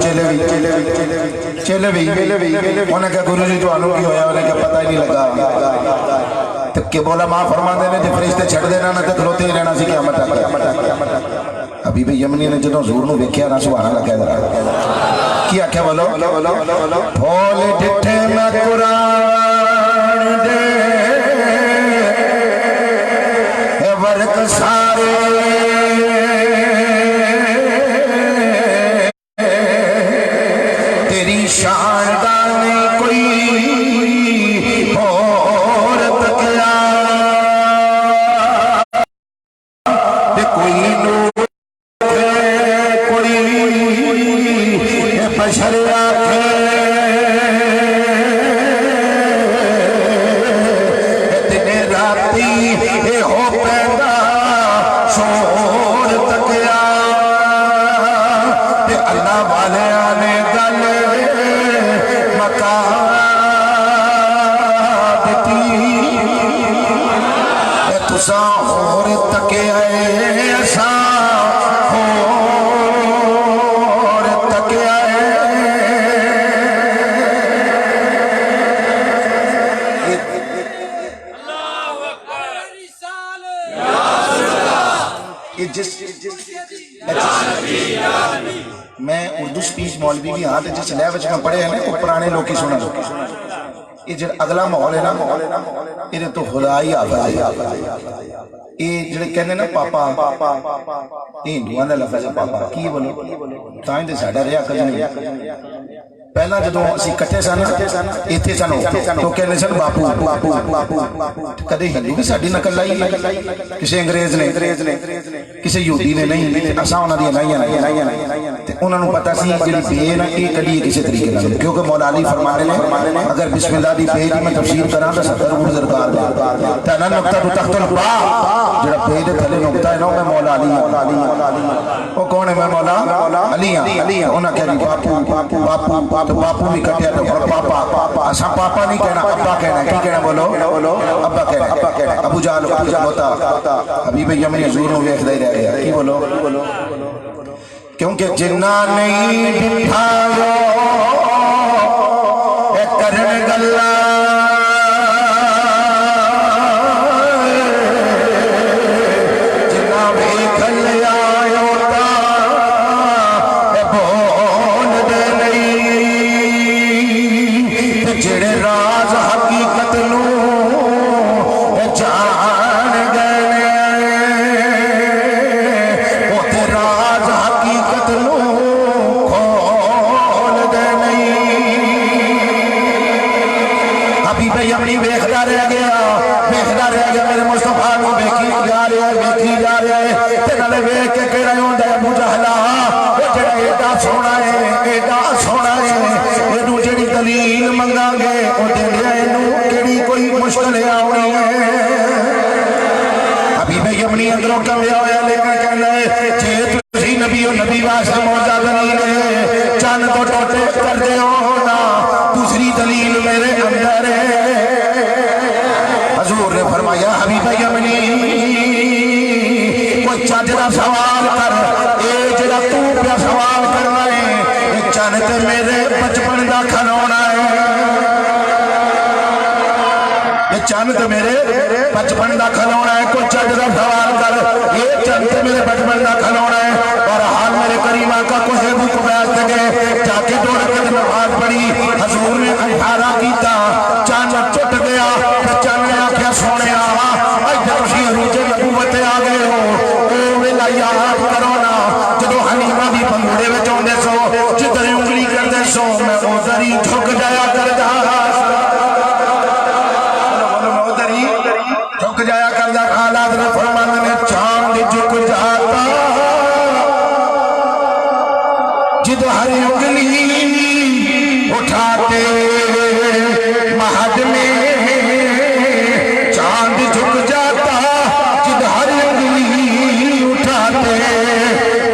چیلے بھی انہاں کہا گرو جی تانوں کی ہویا انہاں کہا پتہ ہی نہیں لگا تے کہ بولا ماں فرماندے نے تے فرشتے چھڈ دینا نہ تے کھلوتے ہی رہنا سی قیامت تک حبیب یمنی نے جدوں حضور نوں ویکھیا نا سبحان اللہ کہہ ذرا کی آکھیا بولو پھول ڈٹھے میں قرآن دے ورک سارے تیری شان دا نہیں کوئی اور تکیا کوئی نور کوئی بشر آکھے اتنے راتی اے ہو پیدا شور تکیا تے اللہ والے آنے گل مکان دیتی اے تساں ہور تکیا ایسا میں اردو سپیچ مولوی بھی ہاں جس لے وچ میں پڑھے ہیں وہ پرانے لوگ ہی سنا یہ جو اگلا ماحول ہے نا یہ تو خدا ہی آفت ہے یہ جڑے کہنے نا پاپا یہ ہندوؤں کا لفظ ہے پاپا کی بولو تائیں تے ساڈا رہیا کج نہیں پہلا جدوں اسی کٹھے سن ایتھے سن تو کہنے سن باپو کدے ہندو بھی ساڈی نقل لائی کسی انگریز نے کسی یہودی نے نہیں اساں انہاں دی لائیاں تے انہاں نوں پتہ سی جڑی بے نا اے کڈی کسی طریقے نال کیونکہ مولا علی فرمانے نے اگر بسم اللہ دی بے دی میں تفسیر کراں تے 70 گن درکار دے تے انا نقطہ تو تحت البا جڑا بے دے تھلے نقطہ ہے نا میں مولا علی او کون ہے میں مولا علی ہاں انہاں کہا جی باپو تو باپو بھی کٹیا تو پاپا اساں پاپا نہیں کہنا ابا کہنا کی کہنا بولو ابا کہنا ابو جہل ہوتا حبیب یمنی حضور نوں ویکھدا ہی رہ گیا کی بولو کیونکہ جنہ نہیں بٹھاؤ اے کرن گلا جنہ ویکھ لیا جڑے راز حقیقت نو جان گئے وہ تے راز حقیقت نو کھول دے نہیں حبیب یمنی ویکھدا رہ گیا میرے مصطفیٰ نو ویکھی جا رہا ہے تے نالے ویکھ کے کہہ رہا ہوندا ابو جہل او جڑا ایڈا سونا ہے اینو جڑی دلیل منگا گے او دے اینو کیڑی کوئی مشکل آونی ہے حبیب یمنی اندروں کمیا ہویا لیکن کہنا ہے جے تسی نبی واسطے موجہ دلیل ہے چند تو ٹوٹے کر دے ہونا دوسری دلیل میرے اندر ہے حضور نے فرمایا حبیب یمنی کوئی چاجدہ سوال کر اے جڑا تو پیا سوال کرنا ہے اے چند میرے بچپن دا کھلونا ہے یہ چند میرے بچپن دا کھلونا ہے کوئی چاجدہ سوال کر یہ چند میرے بچپن دا کھلونا ہے اور حال میرے کریم آقا کو ہے وہ کو بیاس دے جد ہر انگلی اٹھاتے مہد میں چاند جھک جاتا جد ہر انگلی اٹھاتے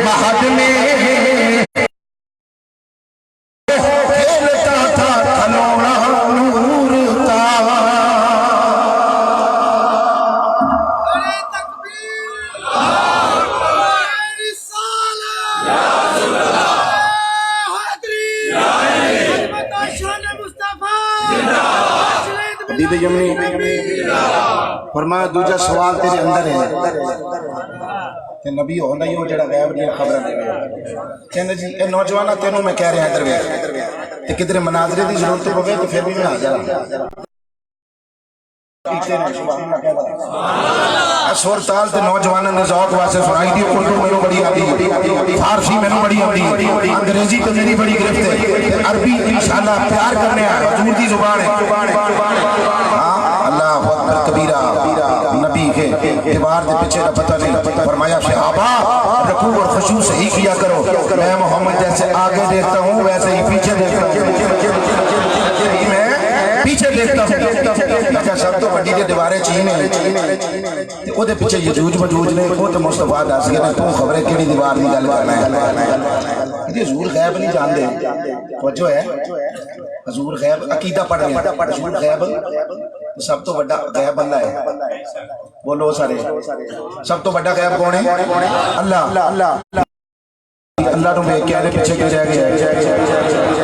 مہد میں کھیلتا تھا کھلونا نور کا حبیب یمنی فرمایا دوجا سوال تیرے اندر ہے کہ نبی ہو نہیں ہو جڑا غیب دی خبر دے کہندے جی اے نوجواناں تینوں میں کہہ رہا ادھر ویکھ تے کدھر مناظرے دی ضرورت پوے تو پھر بھی میں حاضر ہاں سور تال تے نوجواناں نے ذوق واسطے سنائی دی اردو مینوں بڑی آتی فارسی مینوں بڑی آتی انگریزی تے میری بڑی گرفت ہے عربی انشاءاللہ پیار کرنے ہیں حضور دی زبان ہے اللہ اکبر کبیرہ نبی کے دیوار دے پیچھے نہ پتہ نہیں فرمایا صحابہ رکوع اور خشوع صحیح کیا کرو میں محمد جیسے آگے دیکھتا ہوں ویسے ہی پیچھے دیکھتا ہوں پیچھے دیکھتا ہوں کیا سب تو بڑی دے دیوارے چین ہے او دے پیچھے یجوج مجوج نے وہ تو مصطفیٰ دس گئے نے تو خبریں کیڑی دیوار دی گل کرنا ہے یہ حضور غیب نہیں جاندے توجہ ہے حضور غیب عقیدہ پڑھ رہے ہیں حضور غیب سب تو بڑا غیب اللہ ہے بولو سارے سب تو بڑا غیب کون ہے اللہ اللہ تو کہہ رہے پیچھے کیوں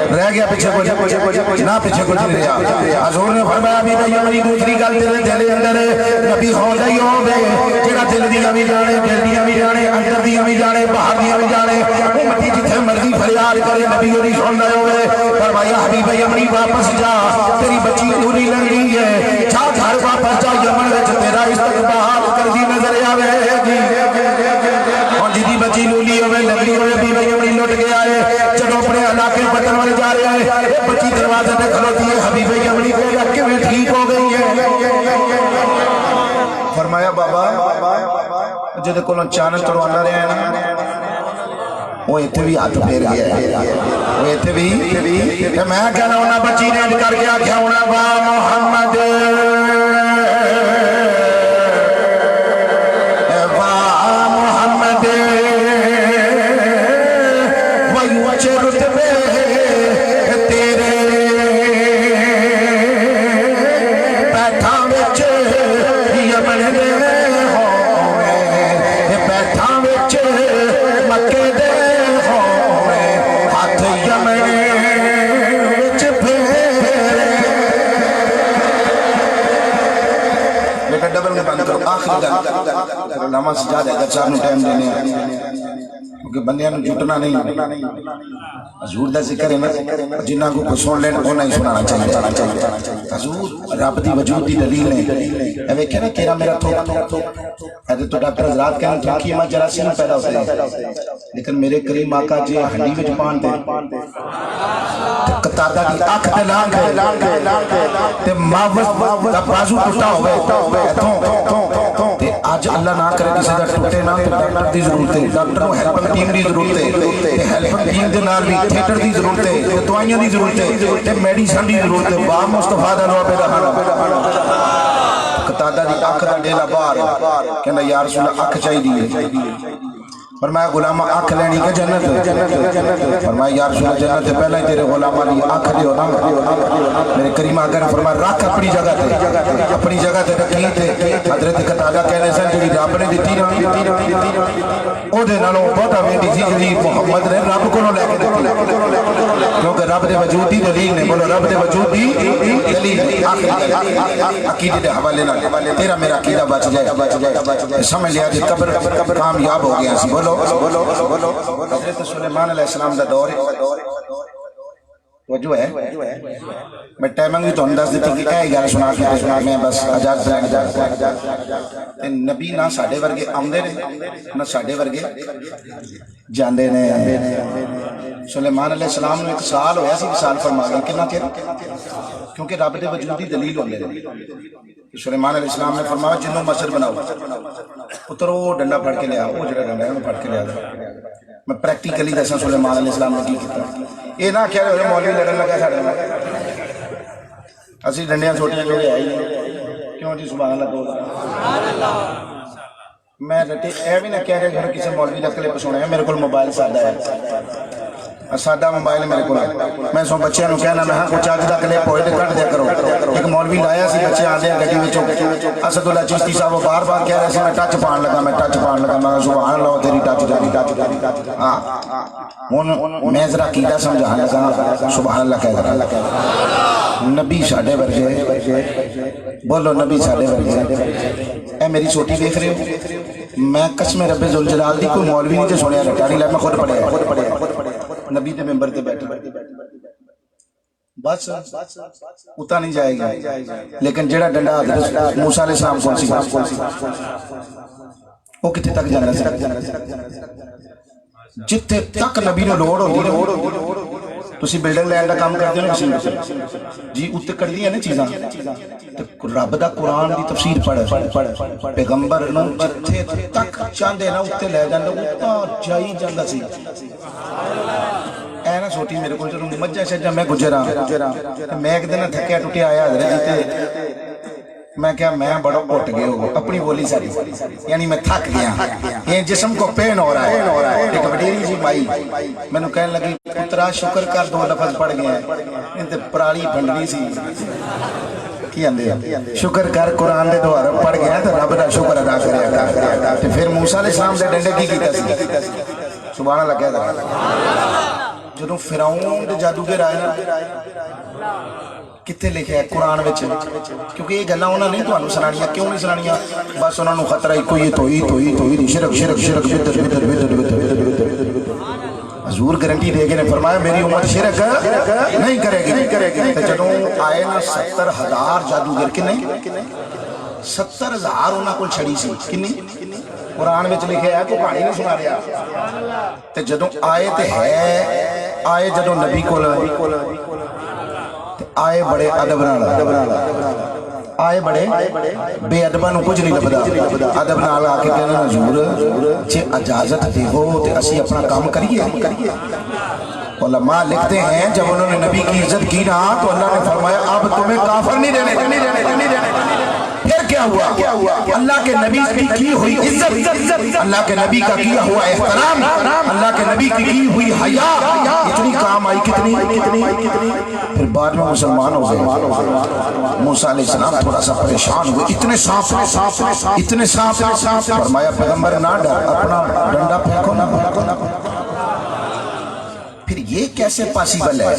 رہ گیا پیچھے کچھ نہ پیچھے کچھ نہیں رہا حضور نے فرمایا بھی بھائی ہماری دوسری گل تیرے دل اندر نبی ہو جائی ہو گے جڑا دل دیاں بھی جانے دل دیاں بھی جانے اندر دیاں بھی جانے باہر دیاں بھی جانے امتی جتھے مرضی فریاد کرے نبی ہوری سن رہے ہوئے فرمایا حبیب یمنی واپس جا تیری بچی پوری لنگڑی ہے جا گھر واپس جا یمن وچ تیرا استقبال کرਦੀ نظر آوے اور جدی بچی لولی ہوئے لگی ہوئے بھی یمنی لٹ گیا ہے جب اپنے علاقے پتن والے جا رہے ہیں بچی دروازے پہ کھلوتی ہے حبیب یمنی کو کہ میں ٹھیک ہو گئی ہے فرمایا بابا جدے کولوں چانن تڑوانا رہے ہیں نا وہ ایتھے بھی ہاتھ پھیر گیا ہے وہ ایتھے بھی میں کہنا ہونا بچی نے کر کے آکھیا ہونا با محمد علامہ سجاد حیدر صاحب نے ٹائم دینے کیونکہ بندیاں نے جھٹنا نہیں حضور دا ذکر ہے جنہاں کو سن لین وہ نہیں سنانا چاہیے حضور رب دی وجود دی دلیل ہے اے ویکھے نا کیرا میرا تھوک اے تو ڈاکٹر حضرات کہنے تھوکی میں جراثیم پیدا ہوتے ہیں لیکن میرے کریم آقا جی ہنڈی وچ پان تے قطادہ کی آنکھ تے لانگ تے ماوس دا بازو ٹوٹا ہوئے تے آج اللہ نہ کرے کسی دا ٹوٹے نہ تے ڈاکٹر دی ضرورت ہے ڈاکٹر نو ہیلپنگ ٹیم دی ضرورت ہے تے ہیلپنگ ٹیم دے نال بھی تھیٹر دی ضرورت ہے تے دوائیاں دی ضرورت ہے تے میڈیسن دی ضرورت ہے با مصطفیٰ دا نو پہ رہنا قطادہ دی آنکھ دا ڈیلا باہر کہنا یا رسول اللہ آنکھ چاہی دی فرمایا غلامہ آنکھ لینی کہ جنت فرمایا یا رسول اللہ جنت پہلے ہی تیرے غلامہ لی آنکھ دیو نا میرے کریم آقا نے فرمایا رکھ اپنی جگہ تے رکھی تے حضرت قطادہ کہنے سن جڑی رب نے دتی نا او دے نالوں بہتا ویندی سی جڑی محمد نے رب کولوں لے کے دتی کیونکہ رب دے وجود دی دلیل نے بولو رب دے وجود دی دلیل آخری عقیدے دے حوالے نال تیرا میرا عقیدہ بچ جائے سمجھ لیا جی قبر کامیاب ہو گیا سی بولو حضرت سلیمان علیہ السلام دا دور وجہ ہے میں ٹائمنگ بھی تو انداز دیتا کہ اے گل سنا کے میں بس اجازت لیں نبی نہ ساڈے ورگے آمدے نے نہ ساڈے ورگے جاندے نے سلیمان علیہ السلام نے ایک سال ہویا سی سال فرما گیا کتنا چیر کیونکہ رب دے وجود دی دلیل ہوندے نے سلیمان علیہ السلام نے فرمایا جنوں مسجد بناؤ اترو ڈنڈا پھڑ کے لیا وہ جڑا ڈنڈا ہے وہ پھڑ کے لیا میں پریکٹیکلی دساں سلیمان علیہ السلام نے کی کیتا یہ نہ کہہ رہے مولوی لڑن لگا ساڈے نال اسی ڈنڈیاں چھوٹیاں جو ہے ہی کیوں جی سبحان اللہ بول میں رٹے اے بھی نہ کہہ رہے کہ کسی مولوی دا کلپ سنیا میرے کول موبائل ساڈا ہے ساڈا موبائل میرے کو میں سو بچیاں نو کہنا میں ہاں کوئی چاچ دا کلپ ہوئے تے کٹ دیا کرو ایک مولوی لایا سی بچے آندے گڈی وچوں اسد اللہ چشتی صاحب بار بار کہہ رہے سی میں ٹچ پان لگا میں سبحان اللہ تیری ٹچ جاری ہاں ہن میں ذرا کیدا سمجھانا لگا سبحان اللہ کہہ رہا نبی ساڈے ورگے بولو نبی ساڈے ورگے اے میری چھوٹی دیکھ رہے ہو میں قسم رب ذوالجلال دی کوئی مولوی نہیں تے سنیا رٹا نہیں میں خود پڑھیا نبی دے ممبر تے بیٹھے بس اتا نہیں جائے گا لیکن جڑا ڈنڈا حضرت موسیٰ علیہ السلام کون سی وہ کتے تک جانا سی جتے تک نبی نو لوڑ ہوتی تسی بلڈنگ لینڈ کا کام کرتے ہو جی اتنے کر دی ہیں نا چیزاں رب دا قرآن دی تفسیر پڑھ پیغمبر نو جتے تک چاندے نا اتنے لے جاندے اتنا جائی جاندہ سی اے نا سوٹی میرے کو چلو مجھا شجا میں گجرا میں ایک دن تھکیا ٹوٹیا آیا حضرت جیتے میں کیا میں بڑا اٹھ گئے ہو اپنی بولی ساری یعنی میں تھک گیا یہ جسم کو پین ہو رہا ہے ایک وڈیری جی مائی میں نے کہنے لگی پترا شکر کر دو لفظ پڑھ گیا ہے انتے پرالی بھنڈنی سی کی اندے شکر کر قرآن دے دوارا پڑھ گیا تو رب دا شکر ادا کریا پھر موسیٰ علیہ السلام دے ڈنڈے کی کیتا سی سبحان اللہ کہہ رہا جدوں فرعون دے جادوگر آئے نا کتے لکھے ہے قرآن وچ کیونکہ یہ گلاں انہاں نہیں تانوں سنانیاں کیوں نہیں سنانیاں بس انہاں نوں خطرہ ہی کوئی توحید شرک بدعت حضور گارنٹی دے گئے نے فرمایا میری امت شرک نہیں کرے گی تے جدوں آئے نا 70,000 جادوگر کنے 70,000 انہاں کول چھڑی سی کنے قرآن وچ لکھے ہے کوئی کہانی نہیں سنا رہا تے جدوں آئے تے ہے آئے جدوں نبی کول آئے بڑے ادب نال آئے بڑے بے ادباں نوں کچھ نہیں لبدا ادب نال آ کے کہنا حضور جے اجازت دیو تے اسی اپنا کام کریے علماء لکھتے ہیں جب انہوں نے نبی کی عزت کی نا تو اللہ نے فرمایا اب تمہیں کافر نہیں دینے پھر کیا ہوا اللہ کے نبی کی ہوئی عزت اللہ کے نبی کا کیا ہوا احترام اللہ کے نبی کی ہوئی حیا اتنی کام آئی کتنی پھر بعد میں مسلمان ہو گئے موسیٰ علیہ السلام تھوڑا سا پریشان ہوئے اتنے سانپ فرمایا پیغمبر نہ ڈر اپنا ڈنڈا پھینکو نہ پھر یہ کیسے پاسیبل ہے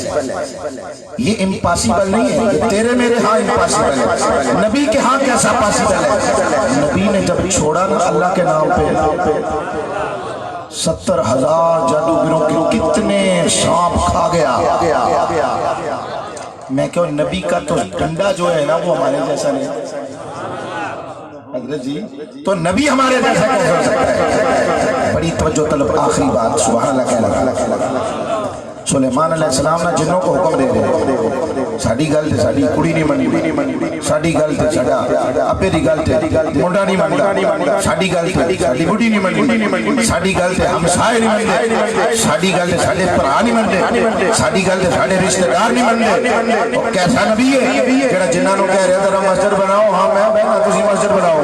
یہ امپاسیبل نہیں ہے یہ تیرے میرے ہاں امپاسیبل ہے نبی کے ہاں کیسا پاسیبل ہے نبی نے جب چھوڑا نا اللہ کے نام پہ 70,000 جادوگروں کے کتنے سانپ کھا گیا میں کہوں نبی کا تو ڈنڈا جو ہے نا وہ ہمارے جیسا نہیں حضرت جی تو نبی ہمارے جیسا کیسے ہو سکتا ہے بڑی توجہ طلب آخری بات سبحان اللہ کہہ لگا سلیمان علیہ السلام نے جنوں کو حکم دے دے ساڑی گل تے ساڑی کڑی نہیں منی ساڑی گل تے ساڑا اپے دی گل تے منڈا نہیں منڈا ساڑی گل تے ساڑی بڑی نہیں منی ساڑی گل تے ہم سائے نہیں مندے ساڑی گل تے ساڑے پرا نہیں مندے ساڑی گل تے ساڑے رشتہ دار نہیں مندے وہ کیسا نبی ہے جڑا جنہاں نوں کہہ رہا ذرا مسجد بناؤ ہاں میں بہنا تسی مسجد بناؤ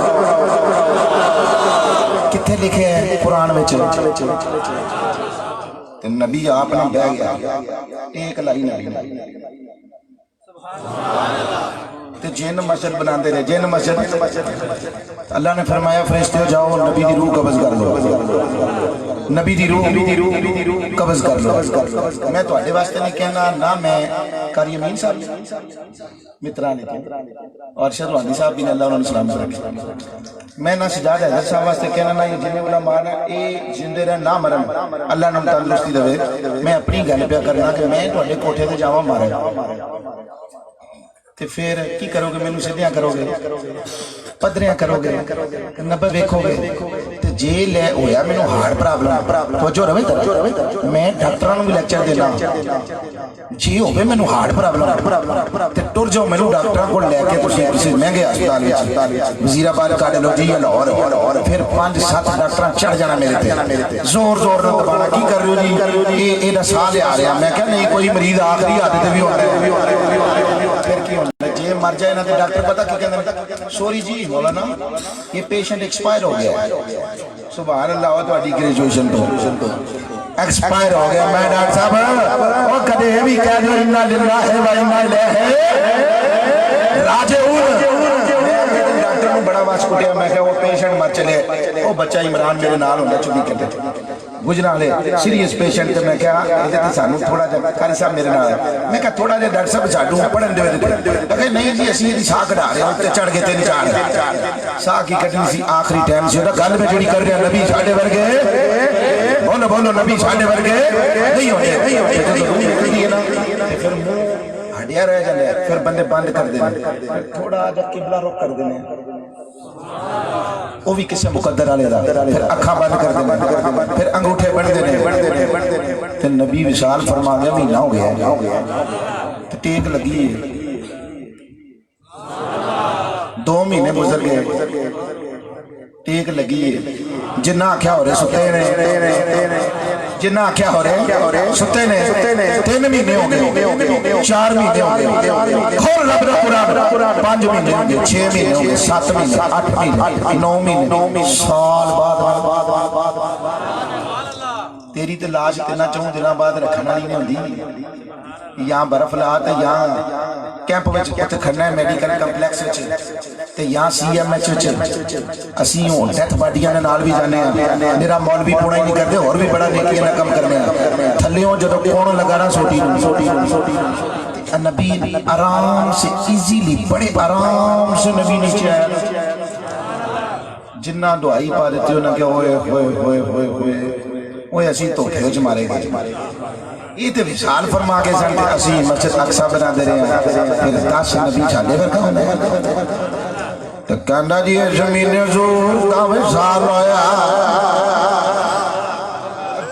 کتنے لکھے ہیں قرآن وچ نبی آپ نے بہ گیا ایک لائن تے جن مسجد بناندے رہے جن مسجد اللہ نے فرمایا فرشتے جاؤ نبی دی روح قبض کر لو نبی دی روح قبض کر لو میں تو آدھے واسطے نہیں کہنا نہ میں کاری امین صاحب مترانی اور شہدوانی صاحب بھی نے اللہ انہوں نے سلام سے رکھا میں نہ سجاد حضرت صاحب واسطے کہنا نہ یہ جنہیں علماء نے اے جندے رہے نہ مرن اللہ نے تندرستی دے میں اپنی گل پہ کرنا کہ میں تو اڈے کوٹھے دے جاواں مارے تے پھر کی کرو گے؟ مینوں سیدھیاں کرو گے، پدریاں کرو گے، نبے ویکھو گے تے جے لے ہویا مینوں ہارٹ پرابلم توجہ رہے میں ڈاکٹراں نوں بھی لیکچر دینا جی ہوے مینوں ہارٹ پرابلم تے ٹر جاؤ مینوں ڈاکٹراں کول لے کے تسی کسی مہنگے ہسپتال وچ وزیر آباد کارڈیولوجی یا لاہور پھر 5-7 ڈاکٹراں چڑھ جانا میرے تے زور زور نال دبانا کی کر رہے ہو جی یہ ساہ لے آ رہا میں کہ نہیں کوئی مریض آخری حد تے بھی ہوندا ہے پھر کی ہوندا جے مر جائے نا تے ڈاکٹر پتہ کی کہندے سوری جی مولانا یہ پیشنٹ ایکسپائر ہو گیا ہے سبحان اللہ تہاڈی گریجویشن تو ایکسپائر ہو گیا میں ڈاکٹر صاحب او کدے یہ بھی کہہ دو انا للہ و انا الیہ راجعون ڈاکٹر نے بڑا واس کٹیا میں کہ وہ پیشنٹ مر چلے وہ بچہ عمران میرے نال ہوندا 24 گھنٹے گجرالے سیریس پیشنٹ تے میں کہا اے تے سانو تھوڑا جا قاری صاحب میرے نال میں کہا تھوڑا جا ڈاکٹر صاحب چھاڈو پڑھن دے کہ نہیں جی اسی دی ساہ کڈا رہے تے چڑھ کے 3-4 ساہ کی کڈنی سی آخری ٹائم سی گل میں جڑی کر رہا نبی ساڈے ورگے بولو بولو نبی ساڈے ورگے نہیں ہوندے پھر منہ ہڈیا رہ جاندے پھر بندے بند کر دینے تھوڑا جا قبلہ رخ کر دینے وہ بھی کسی مقدر والے دا پھر اکھاں بند کر دینے پھر انگوٹھے بن دینے تے نبی وصال فرما گیا مہینہ ہو گیا تے ٹیک لگی 2 مہینے گزر گئے ٹیک لگی جنہ آکھیا ہو رہے ستے نے جنہ آکھیا ہو رہے ستے نے 3 مہینے ہو گئے 4 مہینے ہو گئے کھول رب دا قرآن 5 مہینے ہو گئے 6 مہینے ہو گئے 7 مہینے 8 مہینے 9 مہینے سال بعد تیری تے لاش تینا چاہوں دنوں بعد رکھنا نہیں ہوندی یہاں برف لا تے یہاں کیمپ وچ تے کھڑنا ہے میڈیکل کمپلیکس وچ تے یہاں سی ایم ایچ وچ اسی ہوں ڈیتھ باڈیاں دے نال بھی جانے ہیں میرا مولوی پونا ہی نہیں کرتے اور بھی بڑا نیکی نہ کم کرنے ہیں تھلیوں جدوں کون لگانا سوٹی نبی آرام سے ایزیلی بڑے آرام سے نبی نیچے آیا جنہ دعائی پا دیتے ہو نہ کہ ہوئے ہوئے ہوئے ہوئے ہوئے وہ ایسی توفیوں چ مارے گئے یہ تے وصال فرما کے سن تے اسی مسجد اقصی بنا دے رہے ہیں پھر 10 نبی چھالے ورکا ہونا تے کہندا جی زمین زور دا وصال ہویا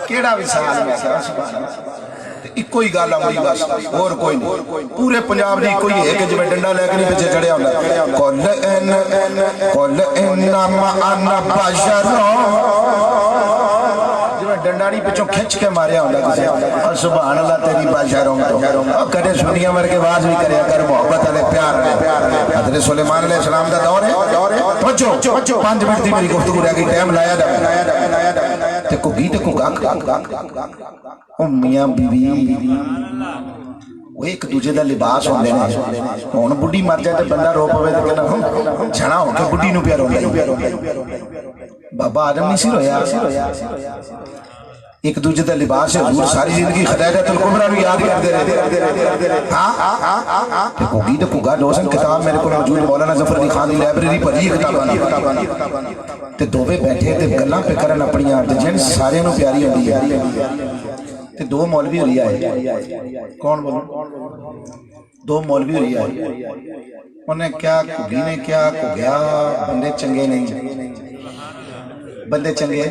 کیڑا وصال ہے سبحان اللہ ایک ہی گل آئی بس اور کوئی نہیں پورے پنجاب دی کوئی ہے کہ جویں ڈنڈا لے کے نہیں پیچھے چڑھیا ہوندا قل انما انا بشر ڈنڈا نہیں پچھوں کھچ کے ماریا ہوندا کسے اور سبحان اللہ تیری بادشاہ روم تو کدے سنیا مر کے آواز بھی کریا کر محبت والے پیار ہے حضرت سلیمان علیہ السلام دا دور ہے پہنچو 5 منٹ دی میری گفتگو رہ گئی ٹائم لایا دا تے کو گی تے کو گا میاں بیوی وہ ایک دوجے دا لباس ہوندے نے ہن بڈھی مر جائے تے بندہ رو پوے تے کہنا جھنا ہو کے بڈھی نو پیار ہوندا بابا آدم نہیں سی رویا ایک دوجے دا لباس ہے حضور ساری زندگی خدیجہ الکبریٰ نو یاد کردے رہے ہاں تے کوگی تے کوگا دوسن کتاب میرے کو موجود مولانا ظفر علی خان دی لائبریری پڑھی کتاباں تے دوویں بیٹھے تے گلاں پہ کرن اپنیاں تے جن سارے نو پیاری ہوندی ہے تے 2 مولوی ہوئی آئے کون بولو 2 مولوی ہوئی آئے انہیں کیا کوگی نے کیا کو گیا بندے چنگے نہیں بندے چنگے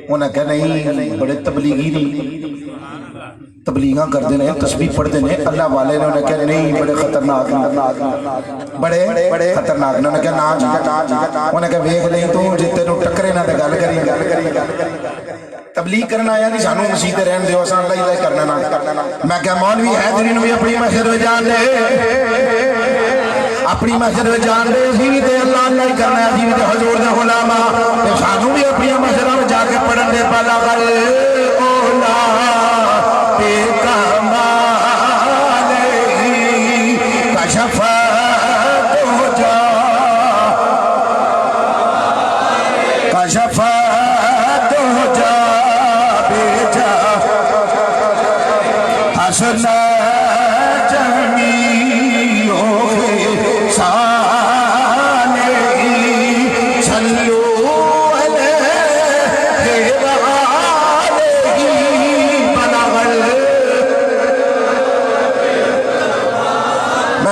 انہیں کہا نہیں بڑے تبلیغی نہیں تبلیغاں کر دینے تسبیح پڑھ دینے اللہ والے نے انہیں کہا نہیں بڑے خطرناک بڑے خطرناک انہیں کہا نا انہیں کہا ویکھ لیں تو جتے نو ٹکرے نہ دے گل کریں تبلیغ کرنا آیا نہیں سانو مسیح تے رہن دیو اساں اللہ ہی کرنا نہ میں کہا مولوی حیدری نو بھی اپنی مسجد میں جان دے اپنی مسجد میں جان دے اسی تے اللہ اللہ ہی کرنا اسی تے حضور دے غلاماں تے سانو بھی اپنی مسجد میں جا کے پڑھن دے پالا کر اولا تے کمال کشف ہو جا کشف ہو جا بے جا حسن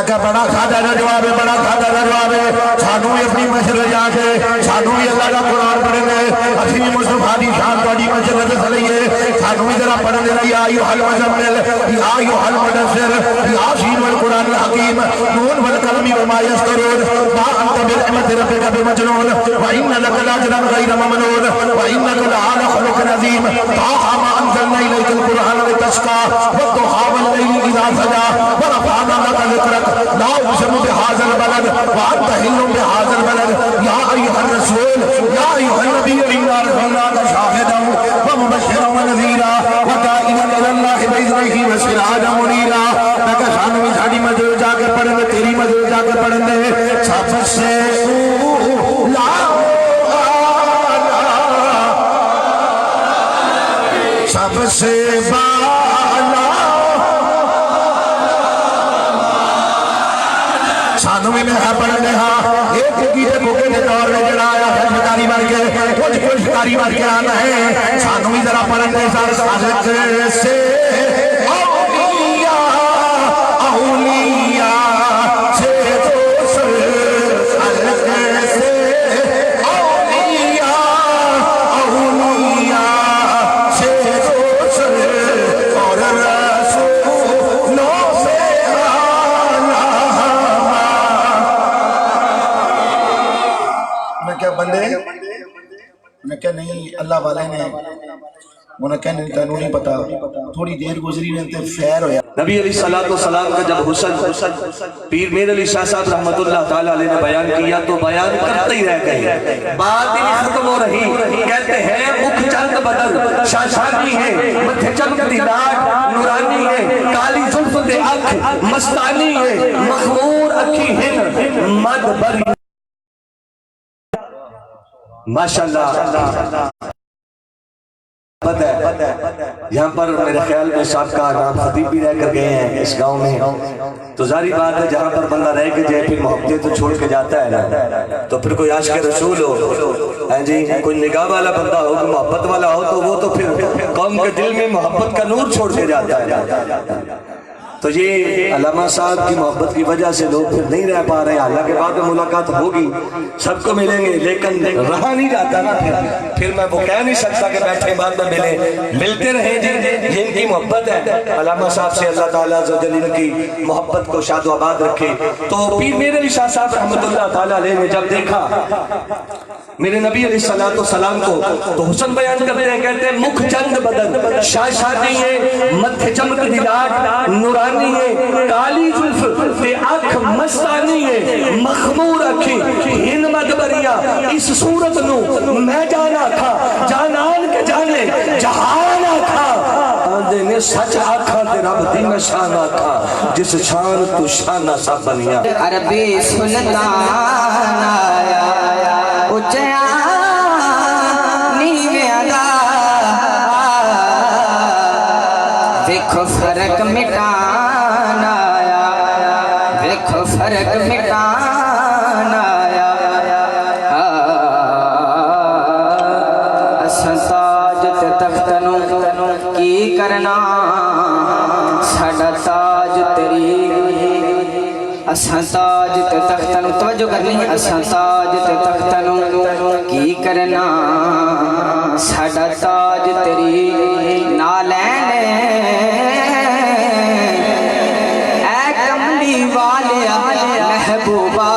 میں کہا بڑا کھادا نہ جواب ہے، بڑا کھادا نہ جواب ہے. سانو بھی اپنی مسجد جا کے سانو بھی اللہ کا قرآن پڑھیں گے. اسی بھی مصطفیٰ دی شان تہاڈی مسجد وچ چلیے. سانو بھی ذرا پڑھن دے یا ایھا المزمل یا ایھا المدثر یا یاسین والقرآن الحکیم نون والقلم وما یسطرون ما انت بنعمت ربک بمجنون وان لک لاجرا غیر ممنون وانک لعلی خلق عظیم. طه ما انزلنا الیک القرآن لتشقى والضحى والليل اذا سجى ورفعنا لك ذکرک لا اقسم بهذا البلد وانت حل بهذا البلد یا ایھا الرسول یا ایھا النبی انا ارسلناک شاہدا ومبشرا ونذیرا وداعیا الی اللہ باذنہ وسراجا منیرا. میں کہا سانو بھی ساڈی مسجد جا کے پڑھن دے، تیری مسجد جا کے پڑھن دے. سب سے اولا سب سے بالا سانو بھی میں پڑھن دے. ہاں ایک کی تے بوکے دے دور میں جڑا آیا ہے شکاری مار کے کچھ شکاری مار کے آنا ہے. سانو بھی ذرا پڑھن دے. سارے سے میں کہا نہیں اللہ والے نے انہیں کہنے تینوں نہیں پتا. تھوڑی دیر گزری نے تے فیر ہویا. نبی علیہ السلام کا جب حسن پیر میر علی شاہ صاحب رحمت اللہ تعالیٰ علیہ نے بیان کیا تو بیان کرتے ہی رہ گئے. بات ہی نہیں ختم ہو رہی. کہتے ہیں مکھ چند بدن شاشانی ہے، متھے چمکتی لاٹ نورانی ہے، کالی زلف دے اکھ مستانی ہے، مخمور اکھی ہن مد بری. ماشاءاللہ یہاں پر میرے خیال میں صاحب کا نام خطیب بھی رہ کر گئے ہیں اس گاؤں میں. تو ظاہری بات ہے جہاں پر بندہ رہ کے جائے پھر محبتیں تو چھوڑ کے جاتا ہے نا. تو پھر کوئی عاشق رسول ہو جی، کوئی نگاہ والا بندہ ہو، کوئی محبت والا ہو تو وہ تو پھر قوم کے دل میں محبت کا نور چھوڑ کے جاتا ہے. تو یہ علامہ صاحب کی محبت کی وجہ سے لوگ پھر نہیں رہ پا رہے ہیں. حالانکہ بعد میں ملاقات ہوگی، سب کو ملیں گے، لیکن رہا نہیں جاتا نا. پھر میں وہ کہہ نہیں سکتا کہ بیٹھے بعد میں ملیں. ملتے رہیں جی. جن کی محبت ہے علامہ صاحب سے اللہ تعالیٰ عز و جل ان کی محبت کو شاد و آباد رکھے. تو پیر میر علی شاہ صاحب رحمت اللہ تعالیٰ علیہ نے جب دیکھا میرے نبی علیہ السلام کو تو حسن بیان کرتے ہیں. کہتے ہیں مکھ چند بدن شاشانی ہے، متھے چمکتی لاٹ نورانی ہے، کالی زلف تے اکھ مستانی ہے، مخمور اکھی ہن مدبریا. اس صورت نو میں جانا تھا جانان کے جانے جہان آکھا. آندے نے سچ آکھا تے رب دی میں شان آکھا جس شان تو شانہ سا بنیا. عربی سلطان آیا اچھا نیویں دا دیکھو فرق مٹانا آیا، دیکھو فرق مٹانا آیا. اساں تاج تے تختنوں کی کرنا ساڈا تاج تیری. اساں تاج تے تختنوں توجہ کرنی، اساں تاج تے تختنوں کی کرنا ساڈا تاج تیری نالین. اے کملی والیا محبوبہ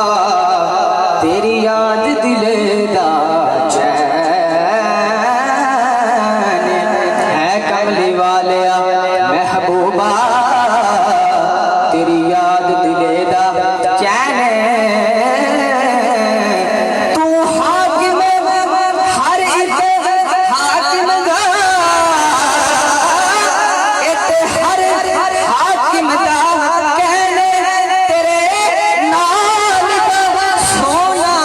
تیری یاد دلے دا چین. اے کملی والیا محبوبہ تیری یاد دلے دا چین. تو حاکم ہر ایک حاکم دا ایت ہر حاکم دا کہنے تیرے نال سونا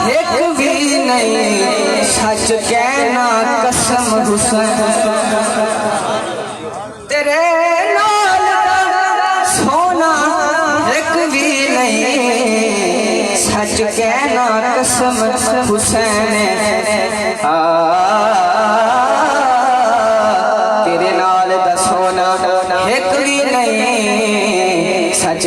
ایک بھی نہیں. سچ کہنا قسم حسن تیرے نال سونا ایک بھی نہیں. سچ کہنا قسم حسین تیرے نال دا سونا ایک بھی نہیں. سچ